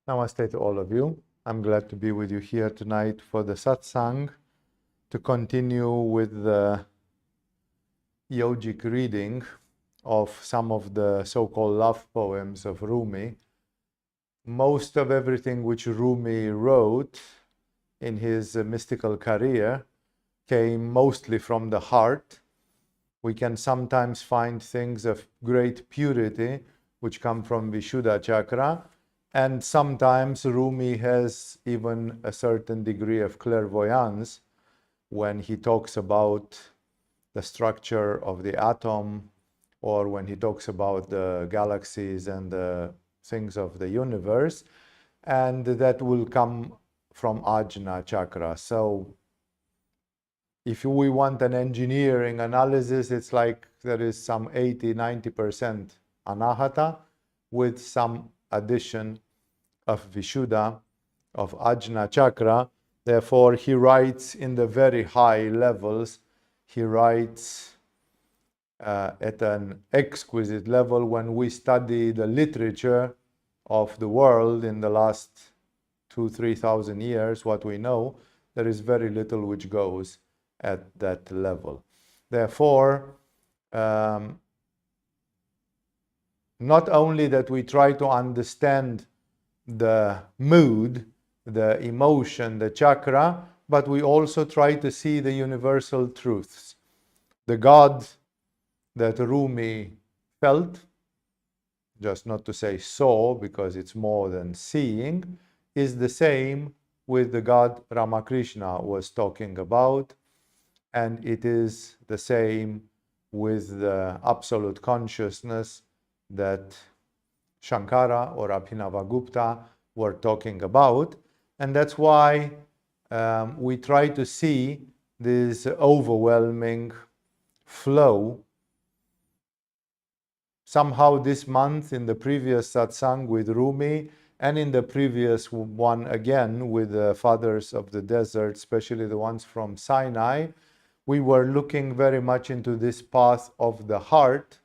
Namaste to all of you. I'm glad to be with you here tonight for the Satsang to continue with the yogic reading of some of the so-called love poems of Rumi. Most of everything which Rumi wrote in his mystical career came mostly from the heart. We can sometimes find things of great purity which come from Vishuddha chakra, and sometimes Rumi has even a certain degree of clairvoyance when he talks about the structure of the atom, or when he talks about the galaxies and the things of the universe, and that will come from Ajna chakra. So if we want an engineering analysis, it's like there is some 80-90% anahata with some addition of Vishuddha, of Ajna chakra. Therefore, he writes in the very high levels. He writes at an exquisite level. When we study the literature of the world in the last 2,000-3,000 years, what we know, there is very little which goes at that level. Therefore, not only that we try to understand the mood, the emotion, the chakra, but we also try to see the universal truths. The God that Rumi felt, just not to say saw, because it's more than seeing, is the same with the God Ramakrishna was talking about, and it is the same with the absolute consciousness that Shankara or Abhinavagupta were talking about. And that's why we try to see this overwhelming flow. Somehow this month, in the previous satsang with Rumi, and in the previous one again with the fathers of the desert, especially the ones from Sinai, we were looking very much into this path of the heart.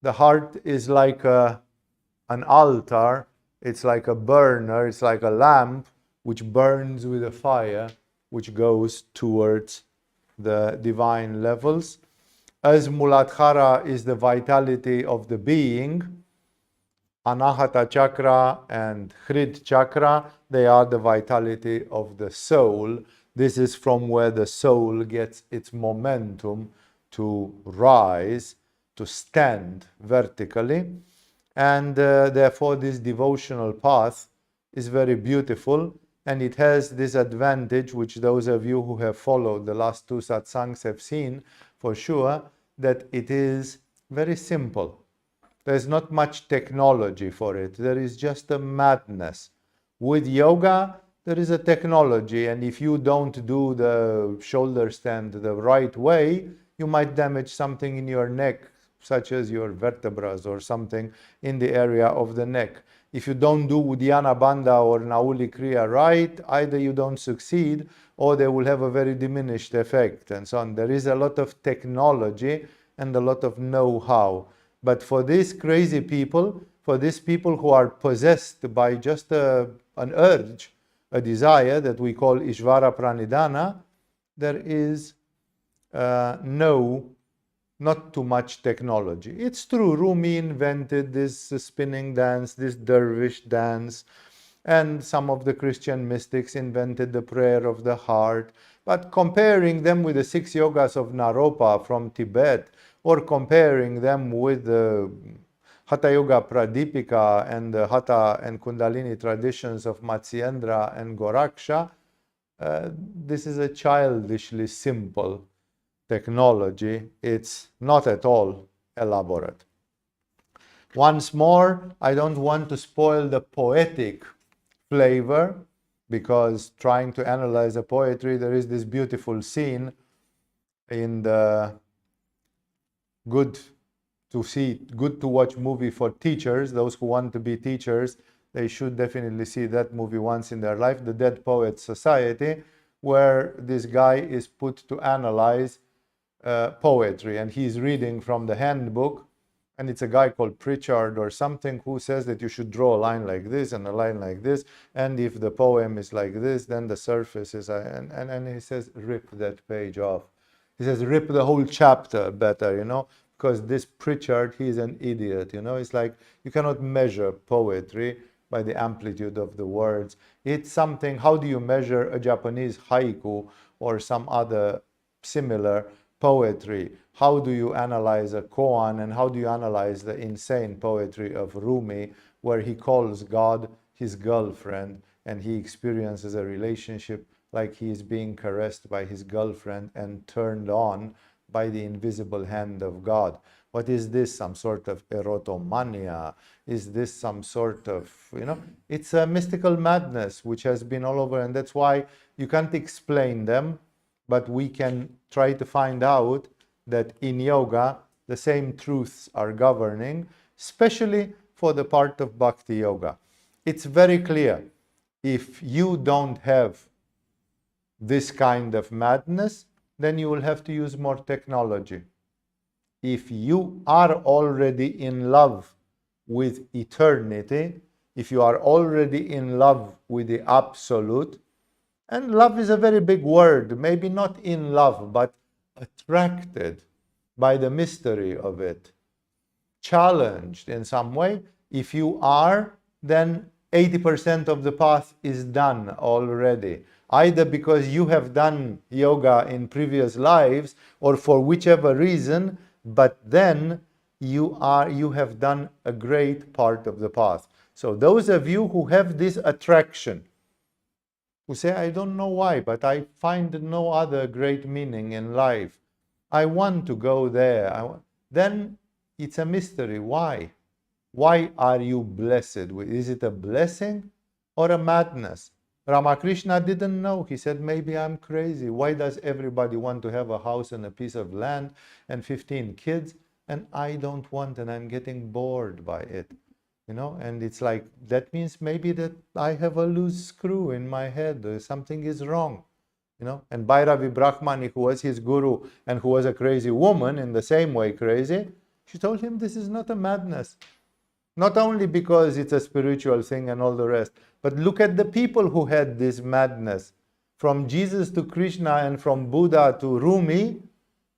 The heart is like an altar, it's like a burner, it's like a lamp which burns with a fire, which goes towards the divine levels. As Muladhara is the vitality of the being, Anahata chakra and Hrid chakra, they are the vitality of the soul. This is from where the soul gets its momentum to rise, to stand vertically. And therefore this devotional path is very beautiful, and it has this advantage, which those of you who have followed the last two satsangs have seen for sure, that it is very simple. There's not much technology for it. There is just a madness. With yoga, there is a technology, and if you don't do the shoulder stand the right way, you might damage something in your neck, such as your vertebrae or something in the area of the neck. If you don't do Uddiyana Bandha or Nauli Kriya right, either you don't succeed or they will have a very diminished effect and so on. There is a lot of technology and a lot of know-how. But for these crazy people, for these people who are possessed by just an urge, a desire that we call Ishvara Pranidhana, there is not too much technology. It's true, Rumi invented this spinning dance, this dervish dance, and some of the Christian mystics invented the prayer of the heart. But comparing them with the 6 yogas of Naropa from Tibet, or comparing them with the Hatha Yoga Pradipika and the Hatha and Kundalini traditions of Matsyendra and Goraksha, this is a childishly simple technology. It's not at all elaborate. Once more, I don't want to spoil the poetic flavor, because trying to analyze the poetry, there is this beautiful scene in the good to watch movie for teachers. Those who want to be teachers, they should definitely see that movie once in their life, The Dead Poets Society, where this guy is put to analyze poetry, and he's reading from the handbook, and it's a guy called Pritchard or something who says that you should draw a line like this and a line like this, and if the poem is like this, then the surface is, and he says, rip that page off. He says, rip the whole chapter better, because this Pritchard, he's an idiot, It's like you cannot measure poetry by the amplitude of the words. It's something, how do you measure a Japanese haiku or some other similar poetry? How do you analyze a koan, and how do you analyze the insane poetry of Rumi, where he calls God his girlfriend and he experiences a relationship like he is being caressed by his girlfriend and turned on by the invisible hand of God? What is this? Some sort of erotomania? Is this some sort of, it's a mystical madness which has been all over, and that's why you can't explain them, but we can try to find out that in yoga, the same truths are governing, especially for the part of Bhakti Yoga. It's very clear. If you don't have this kind of madness, then you will have to use more technology. If you are already in love with eternity, if you are already in love with the absolute, and love is a very big word, maybe not in love, but attracted by the mystery of it, challenged in some way, if you are, then 80% of the path is done already. Either because you have done yoga in previous lives or for whichever reason, but then you have done a great part of the path. So those of you who have this attraction, who say, I don't know why, but I find no other great meaning in life, I want to go there, then it's a mystery. Why? Why are you blessed? Is it a blessing or a madness? Ramakrishna didn't know. He said, maybe I'm crazy. Why does everybody want to have a house and a piece of land and 15 kids? And I don't want, and I'm getting bored by it. And it's like, that means maybe that I have a loose screw in my head. Something is wrong. And Bhairavi Brahmani, who was his guru and who was a crazy woman in the same way crazy, she told him this is not a madness. Not only because it's a spiritual thing and all the rest, but look at the people who had this madness. From Jesus to Krishna and from Buddha to Rumi,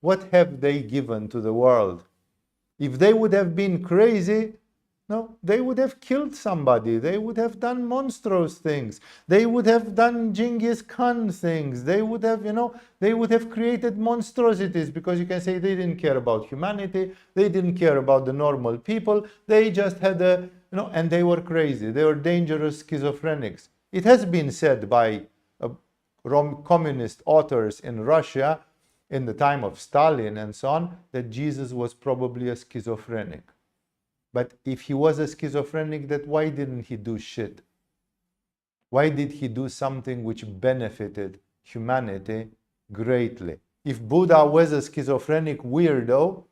what have they given to the world? If they would have been crazy, no, they would have killed somebody. They would have done monstrous things. They would have done Genghis Khan things. They would have, they would have created monstrosities, because you can say they didn't care about humanity. They didn't care about the normal people. They just had and they were crazy. They were dangerous schizophrenics. It has been said by communist authors in Russia in the time of Stalin and so on, that Jesus was probably a schizophrenic. But if he was a schizophrenic, then why didn't he do shit? Why did he do something which benefited humanity greatly? If Buddha was a schizophrenic weirdo,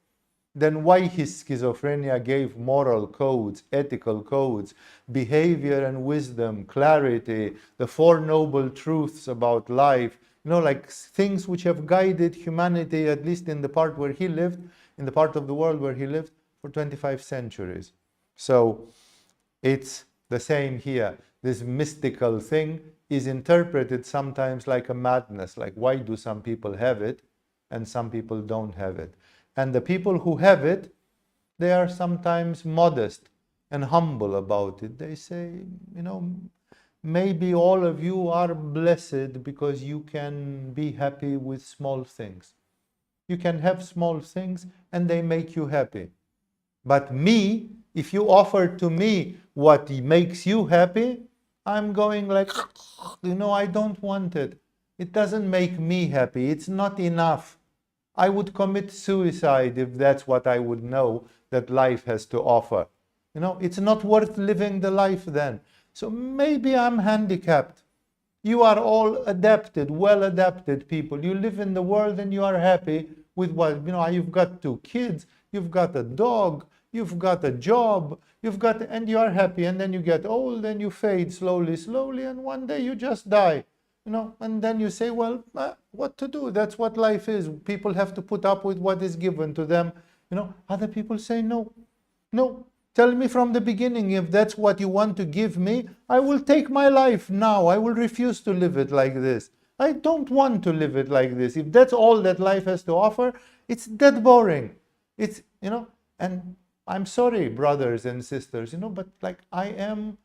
then why his schizophrenia gave moral codes, ethical codes, behavior and wisdom, clarity, the Four Noble Truths about life, like things which have guided humanity, at least in the part where he lived, in the part of the world where he lived, for 25 centuries. So it's the same here. This mystical thing is interpreted sometimes like a madness, like why do some people have it and some people don't have it? And the people who have it, they are sometimes modest and humble about it. They say, maybe all of you are blessed because you can be happy with small things. You can have small things and they make you happy. But me, if you offer to me what makes you happy, I'm going like, I don't want it. It doesn't make me happy. It's not enough. I would commit suicide if that's what I would know that life has to offer. It's not worth living the life then. So maybe I'm handicapped. You are all adapted, well-adapted people. You live in the world and you are happy with what, you've got 2 kids, you've got a dog, you've got a job, and you are happy, and then you get old and you fade slowly, and one day you just die, and then you say, well, what to do? That's what life is. People have to put up with what is given to them. Other people say, no, No, tell me from the beginning, if that's what you want to give me, I will take my life now. I will refuse to live it like this. I don't want to live it like this. If that's all that life has to offer, it's dead boring. It's, and I'm sorry, brothers and sisters, but like I am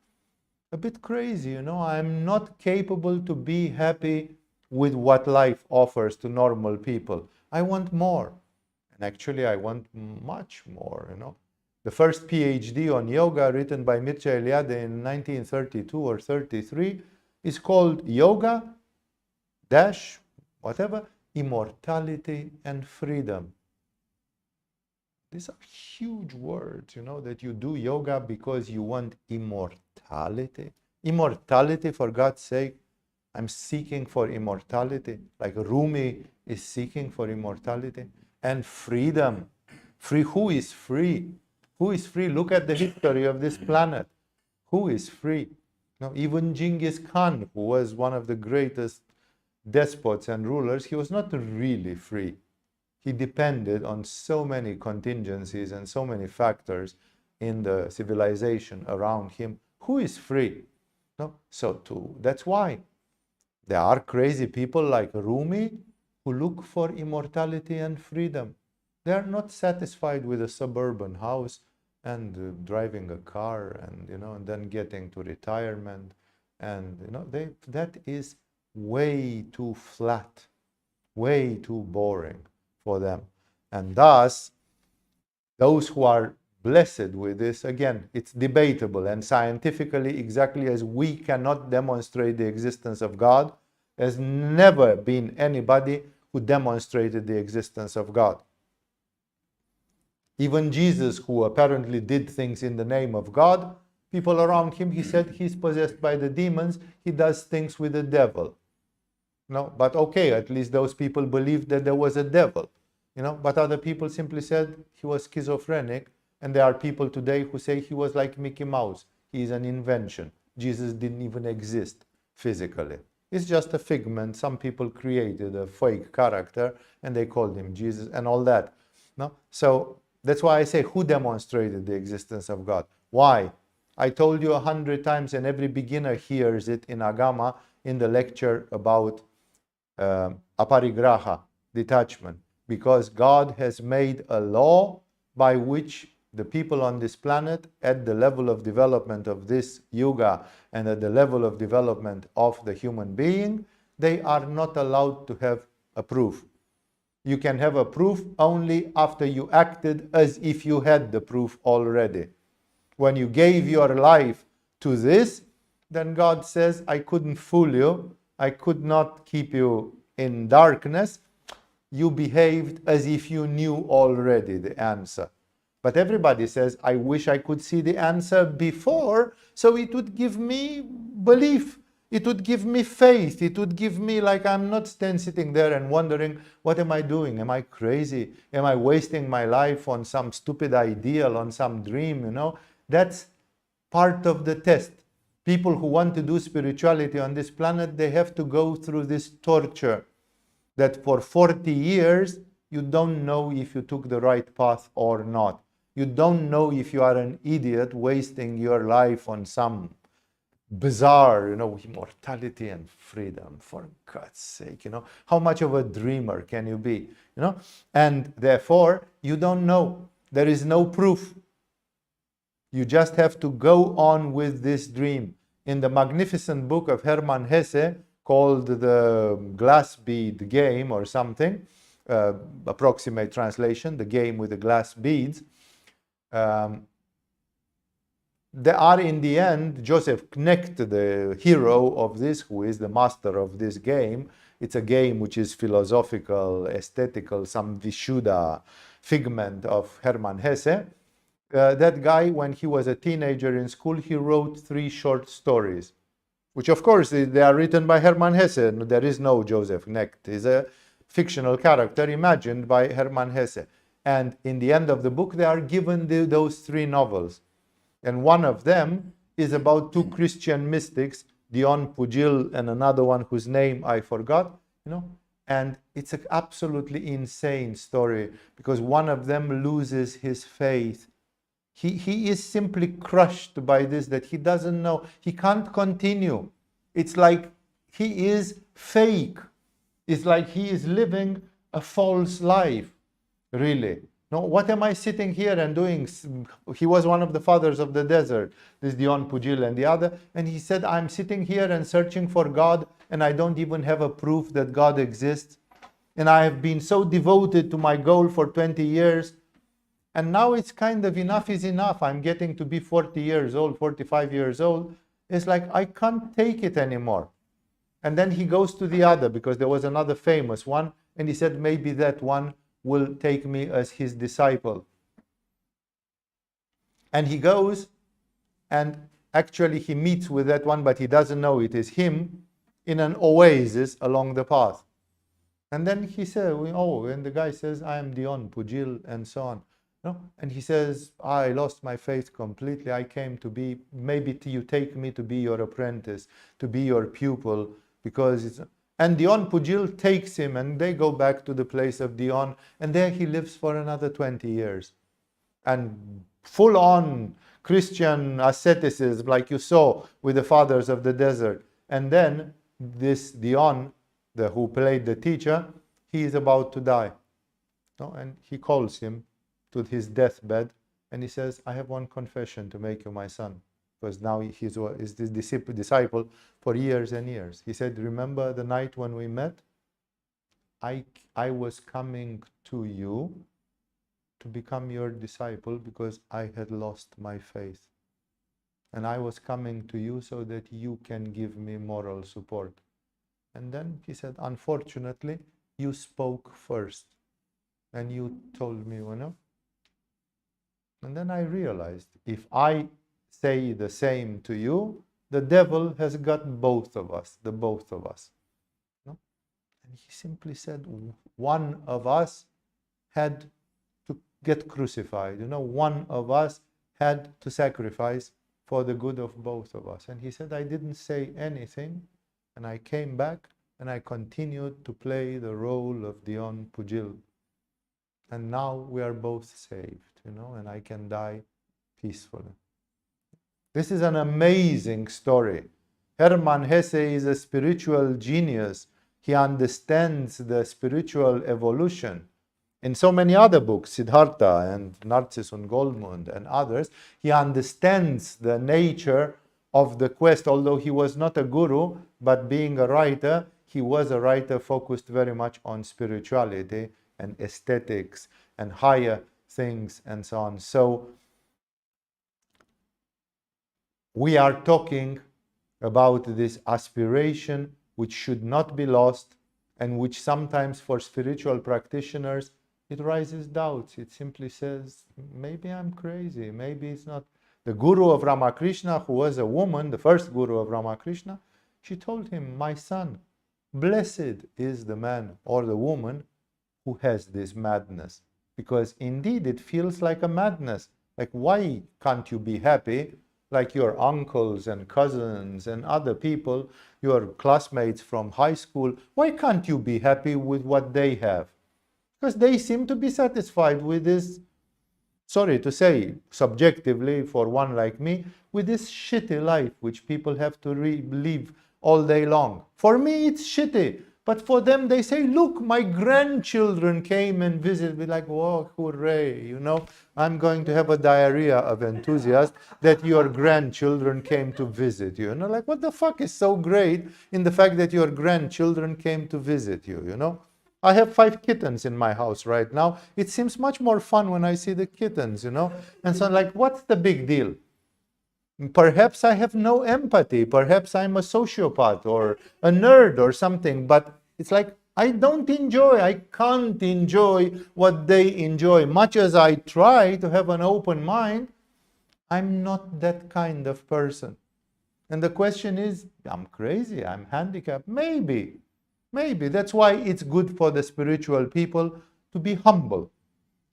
a bit crazy, I'm not capable to be happy with what life offers to normal people. I want more. And actually, I want much more, The first PhD on yoga, written by Mircea Eliade in 1932 or 33, is called Yoga dash whatever, Immortality and Freedom. These are huge words, that you do yoga because you want immortality. Immortality, for God's sake. I'm seeking for immortality, like Rumi is seeking for immortality. And freedom. Free. Who is free? Who is free? Look at the history of this planet. Who is free? Now, even Genghis Khan, who was one of the greatest despots and rulers, he was not really free. He depended on so many contingencies and so many factors in the civilization around him. Who is free? No? That's why there are crazy people like Rumi who look for immortality and freedom. They are not satisfied with a suburban house and driving a car and then getting to retirement. And that is way too flat, way too boring for them. And thus, those who are blessed with this, again, it's debatable, and scientifically, exactly as we cannot demonstrate the existence of God, there's never been anybody who demonstrated the existence of God. Even Jesus, who apparently did things in the name of God, people around him, he said he's possessed by the demons, he does things with the devil. No, but okay, at least those people believed that there was a devil. But other people simply said he was schizophrenic, and there are people today who say he was like Mickey Mouse. He is an invention. Jesus didn't even exist physically. It's just a figment. Some people created a fake character and they called him Jesus and all that. No? So that's why I say, who demonstrated the existence of God? Why? I told you 100 times, and every beginner hears it in Agama in the lecture about aparigraha, detachment. Because God has made a law by which the people on this planet, at the level of development of this yuga and at the level of development of the human being, they are not allowed to have a proof. You can have a proof only after you acted as if you had the proof already. When you gave your life to this, then God says, I couldn't fool you. I could not keep you in darkness. You behaved as if you knew already the answer. But everybody says, I wish I could see the answer before, so it would give me belief. It would give me faith. It would give me, like, I'm not sitting there and wondering, what am I doing? Am I crazy? Am I wasting my life on some stupid ideal, on some dream, That's part of the test. People who want to do spirituality on this planet, they have to go through this torture. That for 40 years, you don't know if you took the right path or not. You don't know if you are an idiot wasting your life on some bizarre, immortality and freedom. For God's sake, how much of a dreamer can you be, And therefore, you don't know. There is no proof. You just have to go on with this dream. In the magnificent book of Hermann Hesse, called the glass bead game or something, approximate translation, the game with the glass beads. There are, in the end, Joseph Knecht, the hero of this, who is the master of this game. It's a game which is philosophical, aesthetical, some Vishuddha figment of Hermann Hesse. That guy, when he was a teenager in school, he wrote 3 short stories, which of course they are written by Hermann Hesse. There is no Joseph Knecht. He's a fictional character imagined by Hermann Hesse. And in the end of the book, they are given those 3 novels. And one of them is about 2 Christian mystics, Dion Pujil and another one whose name I forgot, And it's an absolutely insane story because one of them loses his faith. He is simply crushed by this, that he doesn't know, he can't continue. It's like he is fake. It's like he is living a false life, really. No, what am I sitting here and doing? He was one of the fathers of the desert, this Dion Pujil and the other, and he said, I'm sitting here and searching for God, and I don't even have a proof that God exists. And I have been so devoted to my goal for 20 years. And now it's kind of enough is enough. I'm getting to be 40 years old, 45 years old. It's like, I can't take it anymore. And then he goes to the other, because there was another famous one. And he said, maybe that one will take me as his disciple. And he goes, and actually he meets with that one, but he doesn't know it is him, in an oasis along the path. And then he said, oh, and the guy says, I am Dion Pujil, and so on. And he says, I lost my faith completely. I came to be, maybe you take me to be your apprentice, to be your pupil, because it's... And Dion Pujil takes him, and they go back to the place of Dion, and there he lives for another 20 years. And full-on Christian asceticism, like you saw with the fathers of the desert. And then this Dion, who played the teacher, he is about to die. And he calls him to his deathbed, and he says, I have one confession to make you my son. Because now he is this disciple for years and years. He said, remember the night when we met? I was coming to you to become your disciple because I had lost my faith. And I was coming to you so that you can give me moral support. And then he said, unfortunately, you spoke first. And you told me, And then I realized, if I say the same to you, the devil has got both of us, the both of us. And he simply said, one of us had to get crucified. One of us had to sacrifice for the good of both of us. And he said, I didn't say anything. And I came back and I continued to play the role of Dion Pujil. And now we are both saved, and I can die peacefully. This is an amazing story. Hermann Hesse is a spiritual genius. He understands the spiritual evolution. In so many other books, Siddhartha and Narcissus und Goldmund and others, he understands the nature of the quest. Although he was not a guru, but being a writer, he was a writer focused very much on spirituality and aesthetics and higher things and so on. So we are talking about this aspiration which should not be lost, and which sometimes for spiritual practitioners it raises doubts. It simply says, maybe I'm crazy, maybe it's not. The guru of Ramakrishna, who was a woman, the first guru of Ramakrishna, she told him, my son, blessed is the man or the woman who has this madness, because indeed it feels like a madness. Like, why can't you be happy like your uncles and cousins and other people, your classmates from high school? Why can't you be happy with what they have? Because they seem to be satisfied with this, sorry to say, subjectively for one like me, with this shitty life which people have to live all day long. For me, it's shitty. But for them, they say, look, my grandchildren came and visited me, like, whoa, hooray, I'm going to have a diarrhea of enthusiasm that your grandchildren came to visit you. Like, what the fuck is so great in the fact that your grandchildren came to visit you, I have 5 kittens in my house right now. It seems much more fun when I see the kittens, And so I'm like, what's the big deal? Perhaps I have no empathy. Perhaps I'm a sociopath or a nerd or something. But it's like, I can't enjoy what they enjoy. Much as I try to have an open mind, I'm not that kind of person. And the question is, I'm crazy, I'm handicapped. Maybe. That's why it's good for the spiritual people to be humble,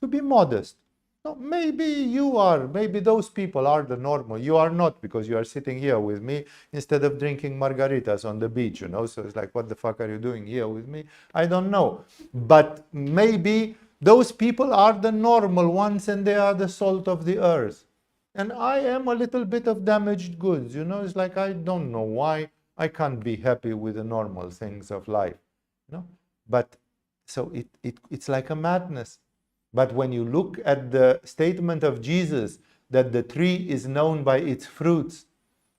to be modest. No, maybe you are, maybe those people are the normal. You are not, because you are sitting here with me instead of drinking margaritas on the beach, So it's like, what the fuck are you doing here with me? I don't know. But maybe those people are the normal ones and they are the salt of the earth. And I am a little bit of damaged goods, it's like I don't know why I can't be happy with the normal things of life, But so it's like a madness. But when you look at the statement of Jesus that the tree is known by its fruits,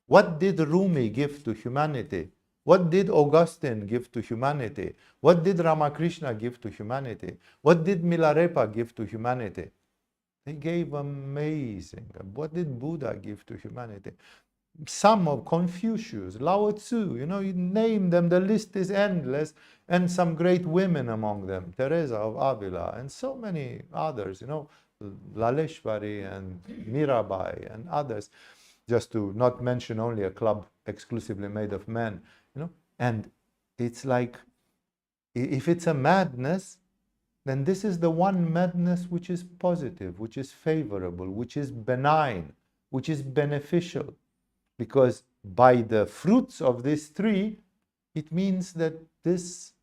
what did Rumi give to humanity? What did Augustine give to humanity? What did Ramakrishna give to humanity? What did Milarepa give to humanity? They gave amazing. What did Buddha give to humanity? Some of Confucius, Lao Tzu, you name them, the list is endless, and some great women among them, Teresa of Avila, and so many others, Laleshwari and Mirabai and others, just to not mention only a club exclusively made of men, and it's like, if it's a madness, then this is the one madness which is positive, which is favorable, which is benign, which is beneficial. Because by the fruits of this tree, it means that this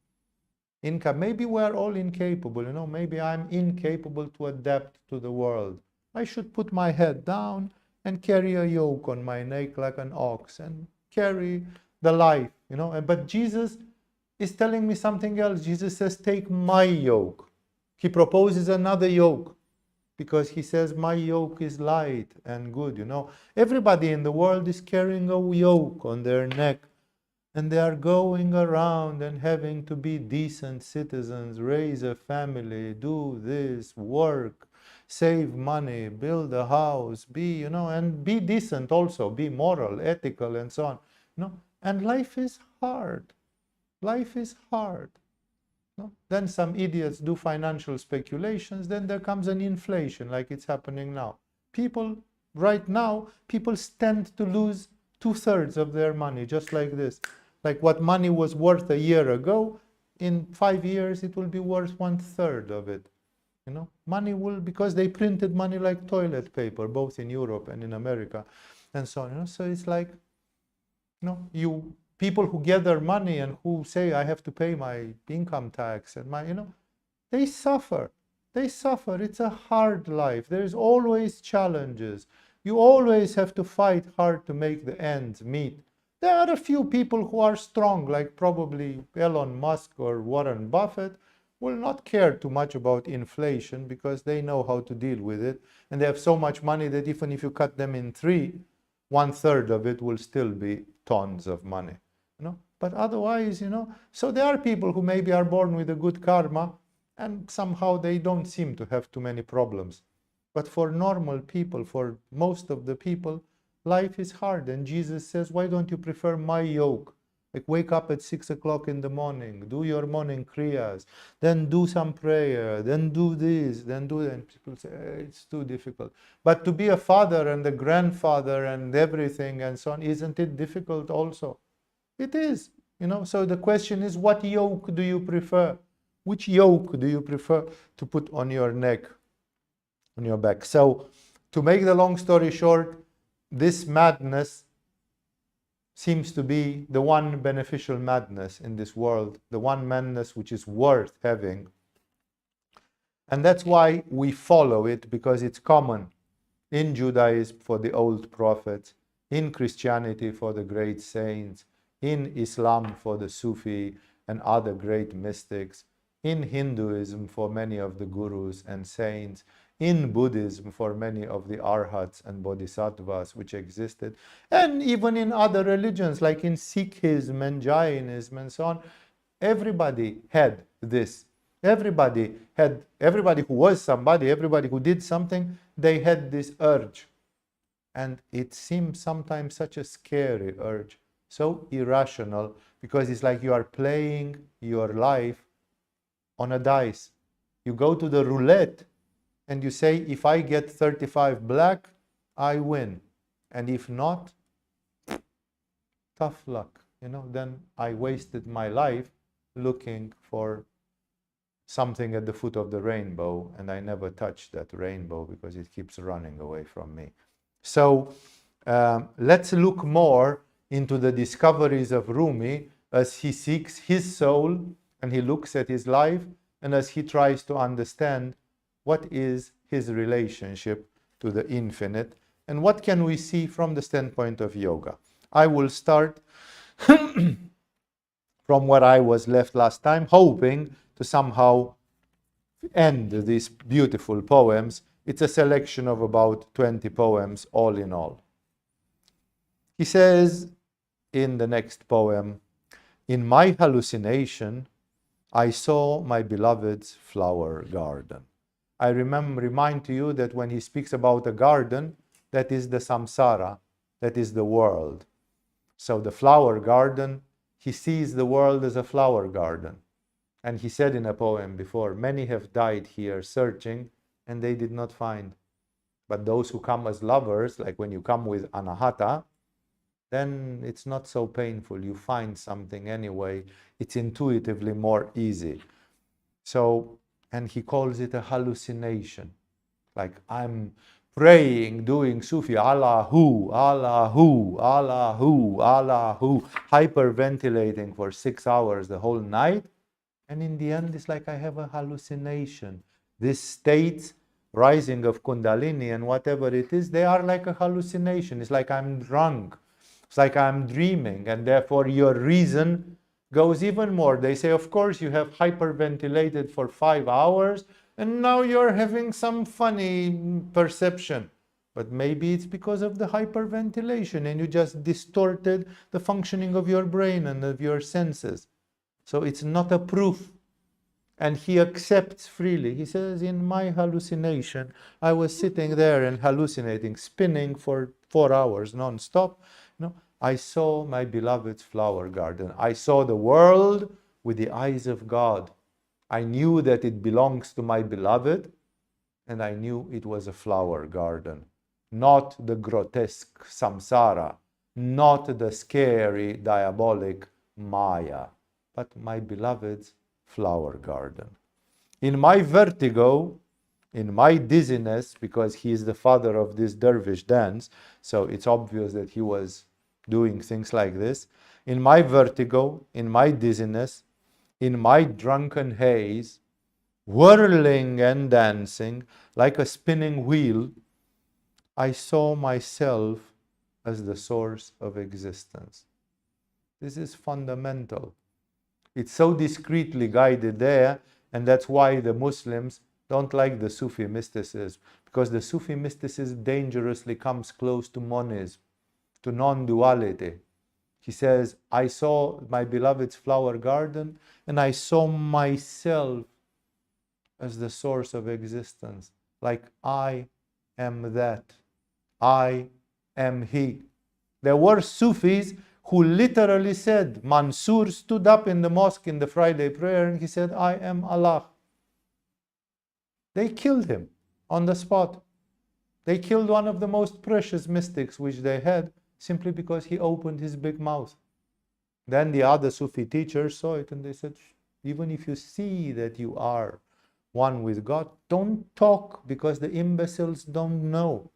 income, maybe we're all incapable, maybe I'm incapable to adapt to the world. I should put my head down and carry a yoke on my neck like an ox and carry the life, But Jesus is telling me something else. Jesus says, take my yoke. He proposes another yoke, because he says, my yoke is light and good, Everybody in the world is carrying a yoke on their neck, and they are going around and having to be decent citizens, raise a family, do this, work, save money, build a house, and be decent also, be moral, ethical, and so on, And life is hard. Life is hard. Then some idiots do financial speculations, then there comes an inflation like it's happening now. Right now, people stand to lose 2/3 of their money, just like this. Like what money was worth a year ago, in 5 years it will be worth 1/3 of it. Money will, because they printed money like toilet paper, both in Europe and in America, and so on. So it's like, people who gather money and who say, I have to pay my income tax and they suffer. They suffer. It's a hard life. There's always challenges. You always have to fight hard to make the ends meet. There are a few people who are strong, like probably Elon Musk or Warren Buffett, will not care too much about inflation because they know how to deal with it. And they have so much money that even if you cut them in three, 1/3 of it will still be tons of money. But otherwise, so there are people who maybe are born with a good karma and somehow they don't seem to have too many problems. But for normal people, for most of the people, life is hard. And Jesus says, why don't you prefer my yoke? Like wake up at 6 o'clock in the morning, do your morning kriyas, then do some prayer, then do this, then do that. And people say, it's too difficult. But to be a father and a grandfather and everything and so on, isn't it difficult also? It is, so the question is, what yoke do you prefer? Which yoke do you prefer to put on your neck, on your back? So to make the long story short, this madness seems to be the one beneficial madness in this world, the one madness which is worth having. And that's why we follow it, because it's common in Judaism for the old prophets, in Christianity for the great saints, in Islam for the Sufi and other great mystics, in Hinduism for many of the gurus and saints, in Buddhism for many of the arhats and bodhisattvas which existed, and even in other religions like in Sikhism and Jainism and so on. Everybody had this. Everybody who was somebody, everybody who did something, they had this urge. And it seems sometimes such a scary urge, so irrational, because it's like you are playing your life on a dice. You go to the roulette and you say, if I get 35 black, I win. And if not, tough luck. Then I wasted my life looking for something at the foot of the rainbow, and I never touched that rainbow because it keeps running away from me. So let's look more into the discoveries of Rumi as he seeks his soul and he looks at his life and as he tries to understand what is his relationship to the infinite. And what can we see from the standpoint of yoga? I will start from where I was left last time, hoping to somehow end these beautiful poems. It's a selection of about 20 poems, all in all. He says in the next poem, "In my hallucination, I saw my beloved's flower garden." I remind to you that when he speaks about a garden, that is the samsara, that is the world. So the flower garden, he sees the world as a flower garden. And he said in a poem before, many have died here searching and they did not find. But those who come as lovers, like when you come with anahata, then it's not so painful. You find something anyway. It's intuitively more easy. So, and he calls it a hallucination. Like I'm praying, doing Sufi, Allahu, Allahu, Allahu, Allahu, hyperventilating for 6 hours the whole night. And in the end, it's like I have a hallucination. These states, rising of Kundalini and whatever it is, they are like a hallucination. It's like I'm drunk. It's like I'm dreaming. And therefore, your reason goes even more. They say, of course, you have hyperventilated for 5 hours, and now you're having some funny perception. But maybe it's because of the hyperventilation, and you just distorted the functioning of your brain and of your senses. So it's not a proof. And he accepts freely. He says, in my hallucination, I was sitting there and hallucinating, spinning for 4 hours non-stop. I saw my beloved's flower garden. I saw the world with the eyes of God. I knew that it belongs to my beloved, and I knew it was a flower garden, not the grotesque samsara, not the scary, diabolic Maya, but my beloved's flower garden. In my vertigo, in my dizziness, because he is the father of this dervish dance, so it's obvious that he was doing things like this. In my vertigo, in my dizziness, in my drunken haze, whirling and dancing like a spinning wheel, I saw myself as the source of existence. This is fundamental. It's so discreetly guided there, and that's why the Muslims don't like the Sufi mysticism, because the Sufi mysticism dangerously comes close to monism, to non-duality. He says, I saw my beloved's flower garden, and I saw myself as the source of existence, like I am that, I am he. There were Sufis who literally said, Mansur stood up in the mosque in the Friday prayer and he said, I am Allah. They killed him on the spot. They killed one of the most precious mystics which they had, simply because he opened his big mouth. Then the other Sufi teachers saw it and they said, even if you see that you are one with God, don't talk, because the imbeciles don't know.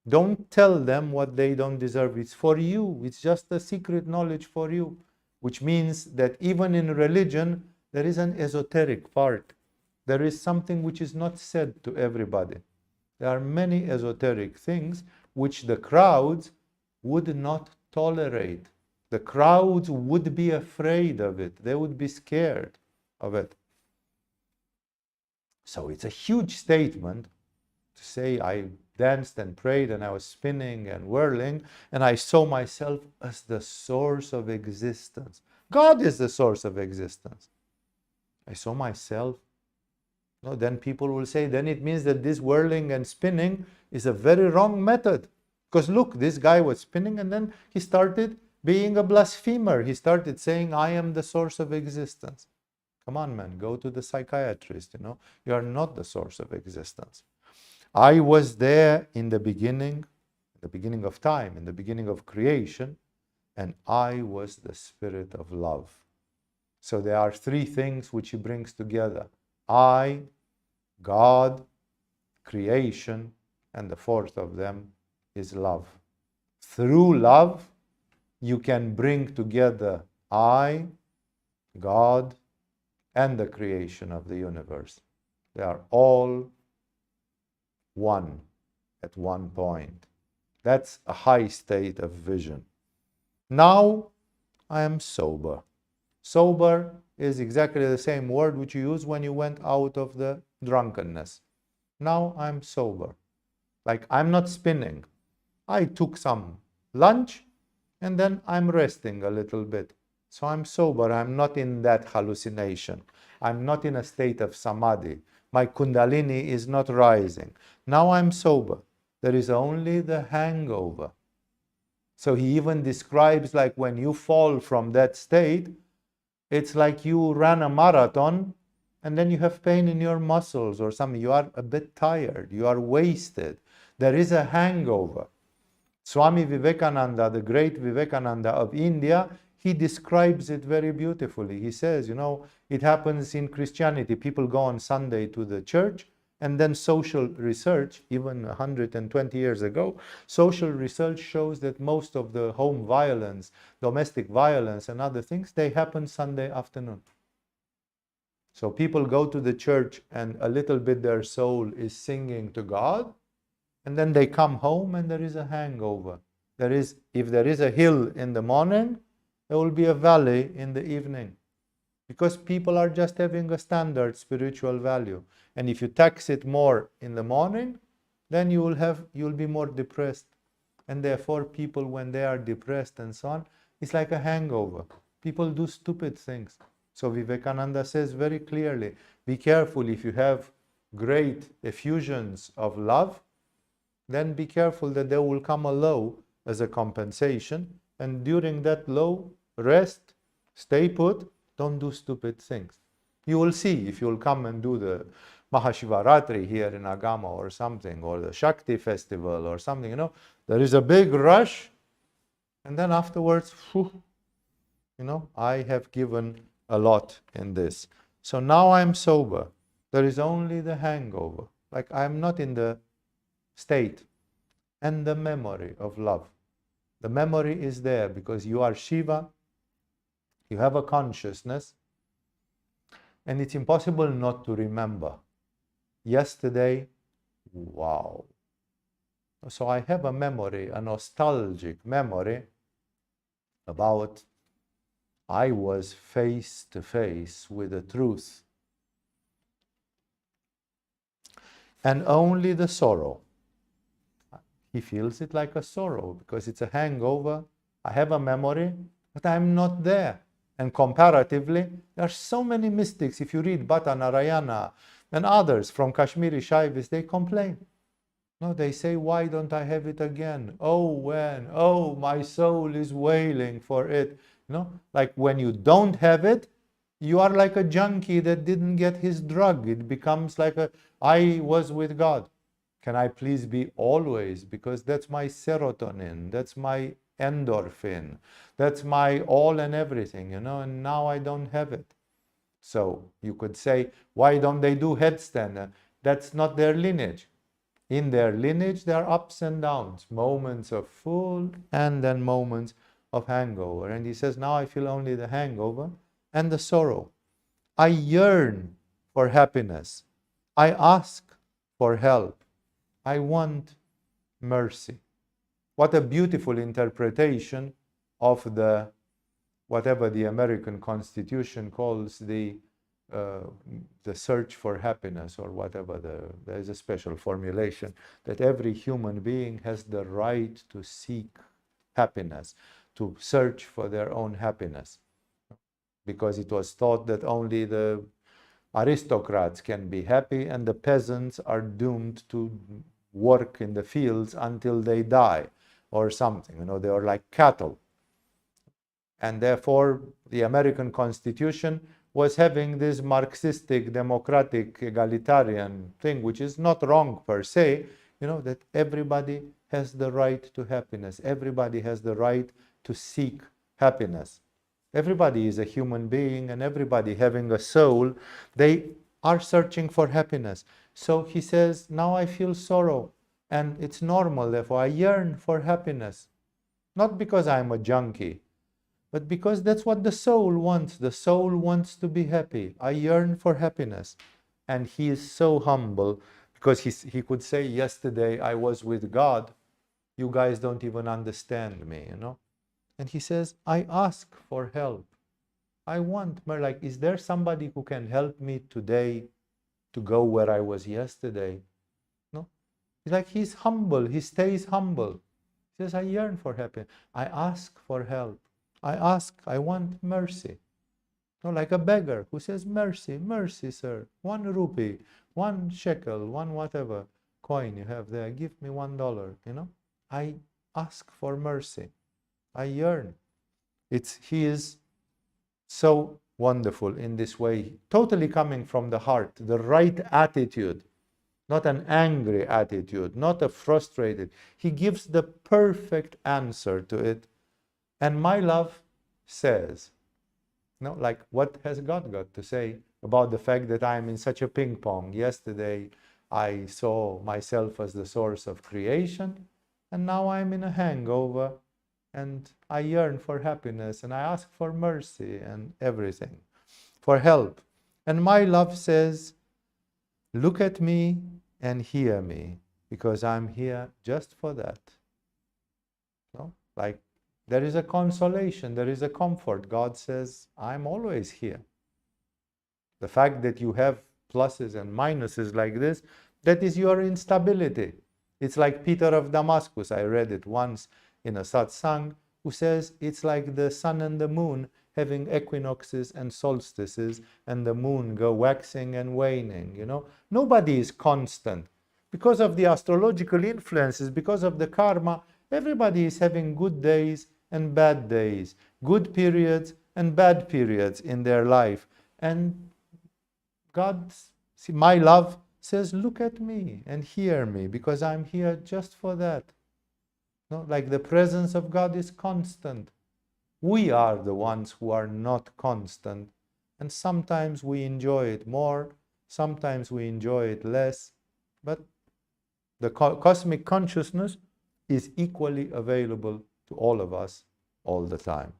Don't tell them what they don't deserve. It's for you. It's just a secret knowledge for you, which means that even in religion, there is an esoteric part. There is something which is not said to everybody. There are many esoteric things which the crowds would not tolerate. The crowds would be afraid of it. They would be scared of it. So it's a huge statement to say I danced and prayed and I was spinning and whirling and I saw myself as the source of existence. God is the source of existence. I saw myself. No, then people will say, then it means that this whirling and spinning is a very wrong method. Because look, this guy was spinning and then he started being a blasphemer. He started saying, I am the source of existence. Come on, man, go to the psychiatrist, You are not the source of existence. I was there in the beginning of time, in the beginning of creation, and I was the spirit of love. So there are three things which he brings together. I, God, creation, and the fourth of them is love. Through love, you can bring together I, God, and the creation of the universe. They are all one at one point. That's a high state of vision. Now I am sober. Sober is exactly the same word which you use when you went out of the drunkenness. Now I'm sober. Like I'm not spinning. I took some lunch and then I'm resting a little bit. So I'm sober. I'm not in that hallucination. I'm not in a state of samadhi. My kundalini is not rising. Now I'm sober. There is only the hangover. So he even describes like when you fall from that state, it's like you ran a marathon and then you have pain in your muscles or something. You are a bit tired. You are wasted. There is a hangover. Swami Vivekananda, the great Vivekananda of India, he describes it very beautifully. He says, it happens in Christianity. People go on Sunday to the church, and then social research, even 120 years ago, social research shows that most of the home violence, domestic violence, and other things, they happen Sunday afternoon. So people go to the church and a little bit their soul is singing to God, and then they come home and there is a hangover. If there is a hill in the morning, there will be a valley in the evening. Because people are just having a standard spiritual value. And if you tax it more in the morning, then you'll be more depressed. And therefore people, when they are depressed and so on, it's like a hangover. People do stupid things. So Vivekananda says very clearly, be careful if you have great effusions of love, then be careful that there will come a low as a compensation. And during that low, rest, stay put, don't do stupid things. You will see if you will come and do the Mahashivaratri here in Agama or something, or the Shakti festival or something, there is a big rush. And then afterwards, I have given a lot in this. So now I'm sober. There is only the hangover. Like I'm not in the state. And the memory of love. The memory is there because you are Shiva. You have a consciousness. And it's impossible not to remember. Yesterday, wow. So I have a memory, a nostalgic memory about I was face to face with the truth. And only the sorrow. He feels it like a sorrow because it's a hangover. I have a memory, but I'm not there. And comparatively, there are so many mystics. If you read Bhatta Narayana and others from Kashmiri Shaivis, they complain. No, they say, why don't I have it again? Oh, when? Oh, my soul is wailing for it. Like when you don't have it, you are like a junkie that didn't get his drug. It becomes like I was with God. Can I please be always? Because that's my serotonin. That's my endorphin. That's my all and everything, and now I don't have it. So you could say, why don't they do headstand? That's not their lineage. In their lineage, there are ups and downs, moments of full and then moments of hangover. And he says, now I feel only the hangover and the sorrow. I yearn for happiness. I ask for help. I want mercy. What a beautiful interpretation of whatever the American Constitution calls the search for happiness, or whatever. There is a special formulation that every human being has the right to seek happiness, to search for their own happiness. Because it was thought that only the aristocrats can be happy and the peasants are doomed to work in the fields until they die or something. They are like cattle. And therefore, the American Constitution was having this Marxistic, democratic, egalitarian thing, which is not wrong per se, that everybody has the right to happiness. Everybody has the right to seek happiness. Everybody is a human being, and everybody having a soul, they are searching for happiness. So he says, now I feel sorrow, and it's normal, therefore I yearn for happiness. Not because I'm a junkie, but because that's what the soul wants. The soul wants to be happy. I yearn for happiness. And he is so humble because he could say, yesterday I was with God. You guys don't even understand me, you know. And he says, I ask for help. I want, like, is there somebody who can help me today to go where I was yesterday? No. He's like, he's humble. He stays humble. He says, I yearn for happiness. I ask for help. I want mercy. No, like a beggar who says, mercy, mercy, sir. 1 rupee, 1 shekel, 1 whatever coin you have there. Give me $1, you know. I ask for mercy. I yearn. He is so wonderful in this way, totally coming from the heart, the right attitude, not an angry attitude, not a frustrated. He gives the perfect answer to it. And my love says, no, like, what has God got to say about the fact that I'm in such a ping pong? Yesterday, I saw myself as the source of creation, and now I'm in a hangover, and I yearn for happiness, and I ask for mercy and everything, for help. And my love says, look at me and hear me, because I'm here just for that. No? Like, there is a consolation, there is a comfort. God says, I'm always here. The fact that you have pluses and minuses like this, that is your instability. It's like Peter of Damascus, I read it once in a satsang, who says it's like the sun and the moon having equinoxes and solstices, and the moon go waxing and waning, you know. Nobody is constant. Because of the astrological influences, because of the karma, everybody is having good days and bad days, good periods and bad periods in their life. And God, see, my love says, look at me and hear me, because I'm here just for that. No, like, the presence of God is constant. We are the ones who are not constant. And sometimes we enjoy it more, sometimes we enjoy it less, but the cosmic consciousness is equally available to all of us all the time.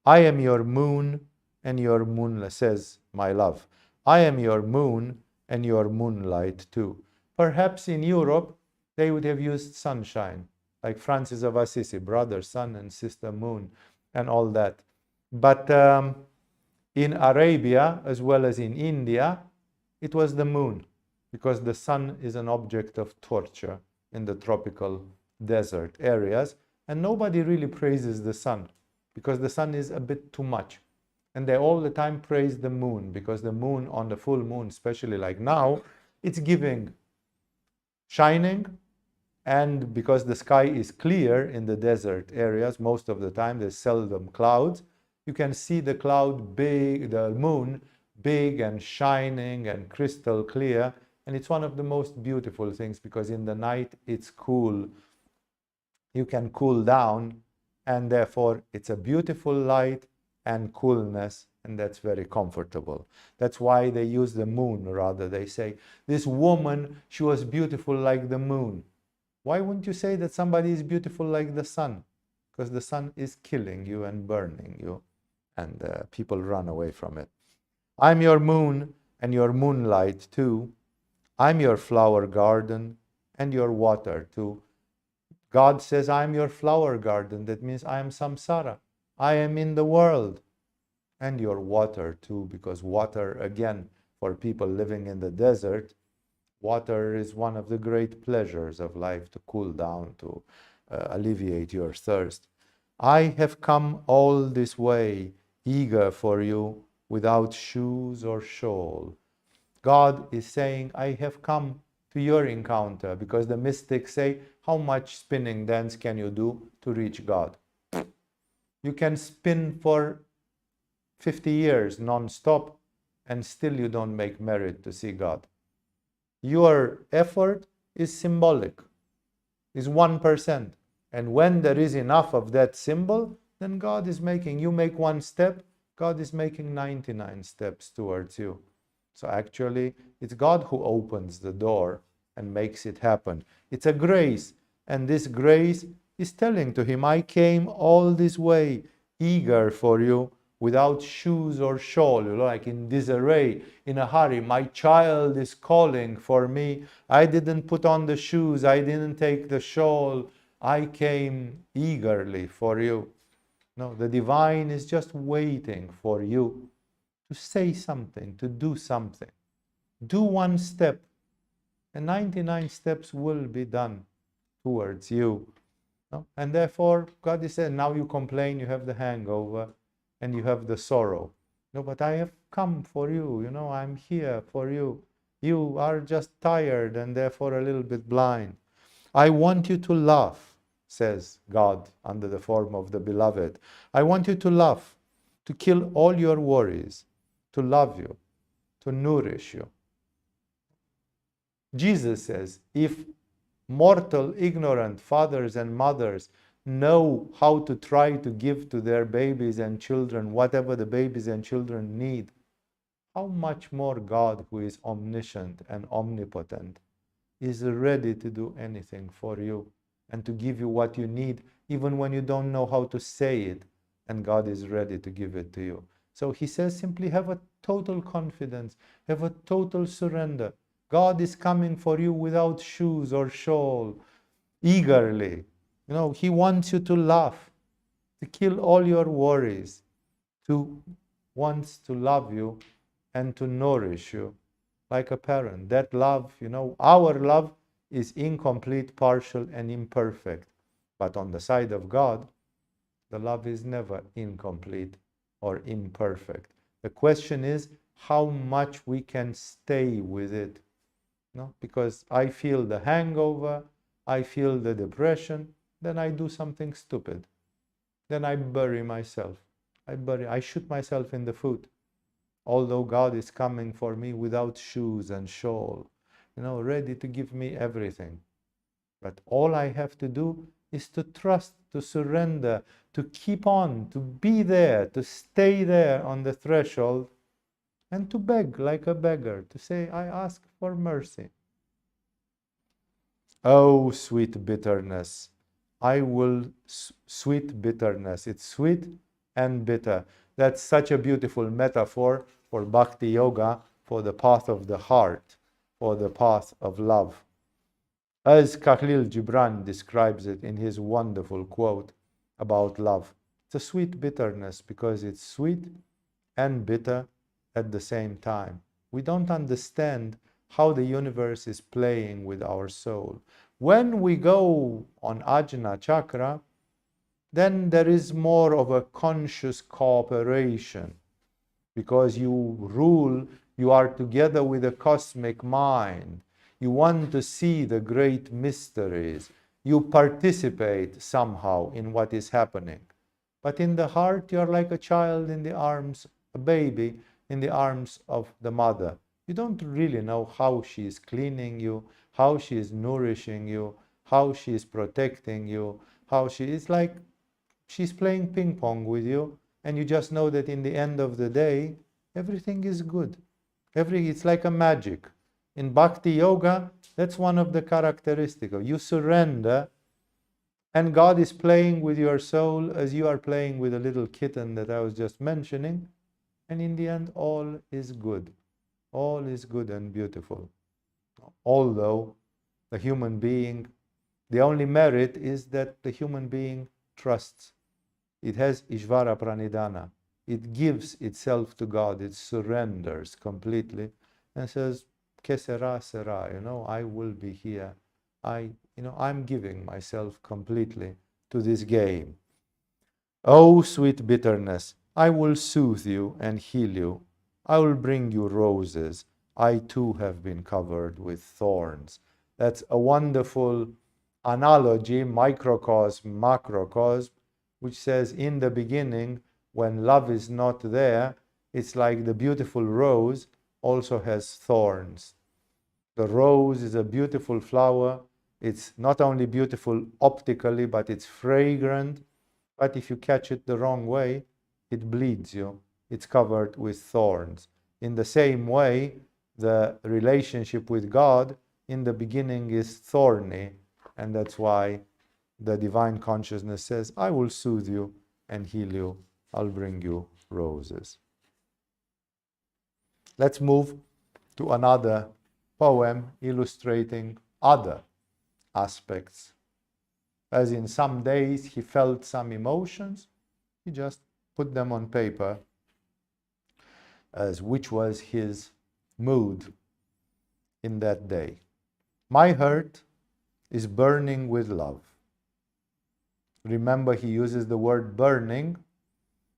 I am your moon and your moonlight, says my love. I am your moon and your moonlight too. Perhaps in Europe, they would have used sunshine, like Francis of Assisi, brother, sun, and sister moon, and all that. But in Arabia, as well as in India, it was the moon, because the sun is an object of torture in the tropical desert areas, and nobody really praises the sun, because the sun is a bit too much. And they all the time praise the moon, because the moon, on the full moon, especially like now, it's giving shining, and because the sky is clear in the desert areas, most of the time there's seldom clouds, you can see the cloud big, the moon big and shining and crystal clear, and it's one of the most beautiful things, because in the night it's cool. You can cool down, and therefore it's a beautiful light and coolness, and that's very comfortable. That's why they use the moon rather. They say, this woman, she was beautiful like the moon. Why wouldn't you say that somebody is beautiful like the sun? Because the sun is killing you and burning you, and people run away from it. I'm your moon and your moonlight too. I'm your flower garden and your water too. God says, I'm your flower garden. That means I am samsara. I am in the world. And your water too, because water, again, for people living in the desert, water is one of the great pleasures of life, to cool down, to alleviate your thirst. I have come all this way, eager for you, without shoes or shawl. God is saying, I have come to your encounter, because the mystics say, how much spinning dance can you do to reach God? You can spin for 50 years non-stop, and still you don't make merit to see God. Your effort is symbolic, is 1%. And when there is enough of that symbol, then God is making, you make 1 step, God is making 99 steps towards you. So actually, it's God who opens the door and makes it happen. It's a grace, and this grace is telling to him, I came all this way, eager for you, without shoes or shawl, like in disarray, in a hurry. My child is calling for me. I didn't put on the shoes, I didn't take the shawl, I came eagerly for you. No, the divine is just waiting for you to say something, to do something. Do one step, and 99 steps will be done towards you. No? And therefore, God is saying, now you complain, you have the hangover, and you have the sorrow. No, but I have come for you, I'm here for you. You are just tired and therefore a little bit blind. I want you to laugh, says God under the form of the beloved. I want you to laugh, to kill all your worries, to love you, to nourish you. Jesus says, if mortal, ignorant fathers and mothers know how to try to give to their babies and children whatever the babies and children need, how much more God, who is omniscient and omnipotent, is ready to do anything for you and to give you what you need, even when you don't know how to say it, and God is ready to give it to you. So he says, simply have a total confidence, have a total surrender. God is coming for you without shoes or shawl, eagerly. He wants you to laugh, to kill all your worries, to wants to love you and to nourish you like a parent. That love, our love is incomplete, partial, and imperfect. But on the side of God, the love is never incomplete or imperfect. The question is how much we can stay with it. Because I feel the hangover, I feel the depression, then I do something stupid. Then I bury myself. I shoot myself in the foot. Although God is coming for me without shoes and shawl, ready to give me everything. But all I have to do is to trust, to surrender, to keep on, to be there, to stay there on the threshold, and to beg like a beggar, to say, I ask for mercy. Oh, sweet bitterness. Sweet bitterness. It's sweet and bitter. That's such a beautiful metaphor for bhakti yoga, for the path of the heart, for the path of love. As Khalil Gibran describes it in his wonderful quote about love, it's a sweet bitterness because it's sweet and bitter at the same time. We don't understand how the universe is playing with our soul. When we go on Ajna Chakra, then there is more of a conscious cooperation because you rule, you are together with the cosmic mind. You want to see the great mysteries. You participate somehow in what is happening. But in the heart, you're like a child in the arms, a baby in the arms of the mother. You don't really know how she is cleaning you, how she is nourishing you, how she is protecting you, how she is like she's playing ping pong with you, and you just know that in the end of the day, everything is good. It's like a magic. In Bhakti Yoga, that's one of the characteristics. You surrender, and God is playing with your soul as you are playing with a little kitten that I was just mentioning, and in the end, all is good. All is good and beautiful. Although the human being, the only merit is that the human being trusts. It has Ishvara Pranidhana. It gives itself to God. It surrenders completely and says, "Que sera, sera." I will be here. I'm giving myself completely to this game. Oh, sweet bitterness, I will soothe you and heal you. I will bring you roses. I too have been covered with thorns. That's a wonderful analogy, microcosm, macrocosm, which says in the beginning, when love is not there, it's like the beautiful rose also has thorns. The rose is a beautiful flower. It's not only beautiful optically, but it's fragrant. But if you catch it the wrong way, it bleeds you. It's covered with thorns. In the same way, the relationship with God in the beginning is thorny, and that's why the divine consciousness says, I will soothe you and heal you. I'll bring you roses. Let's move to another poem illustrating other aspects as in some days he felt some emotions, he just put them on paper as which was his mood in that day. My heart is burning with love. Remember, he uses the word burning,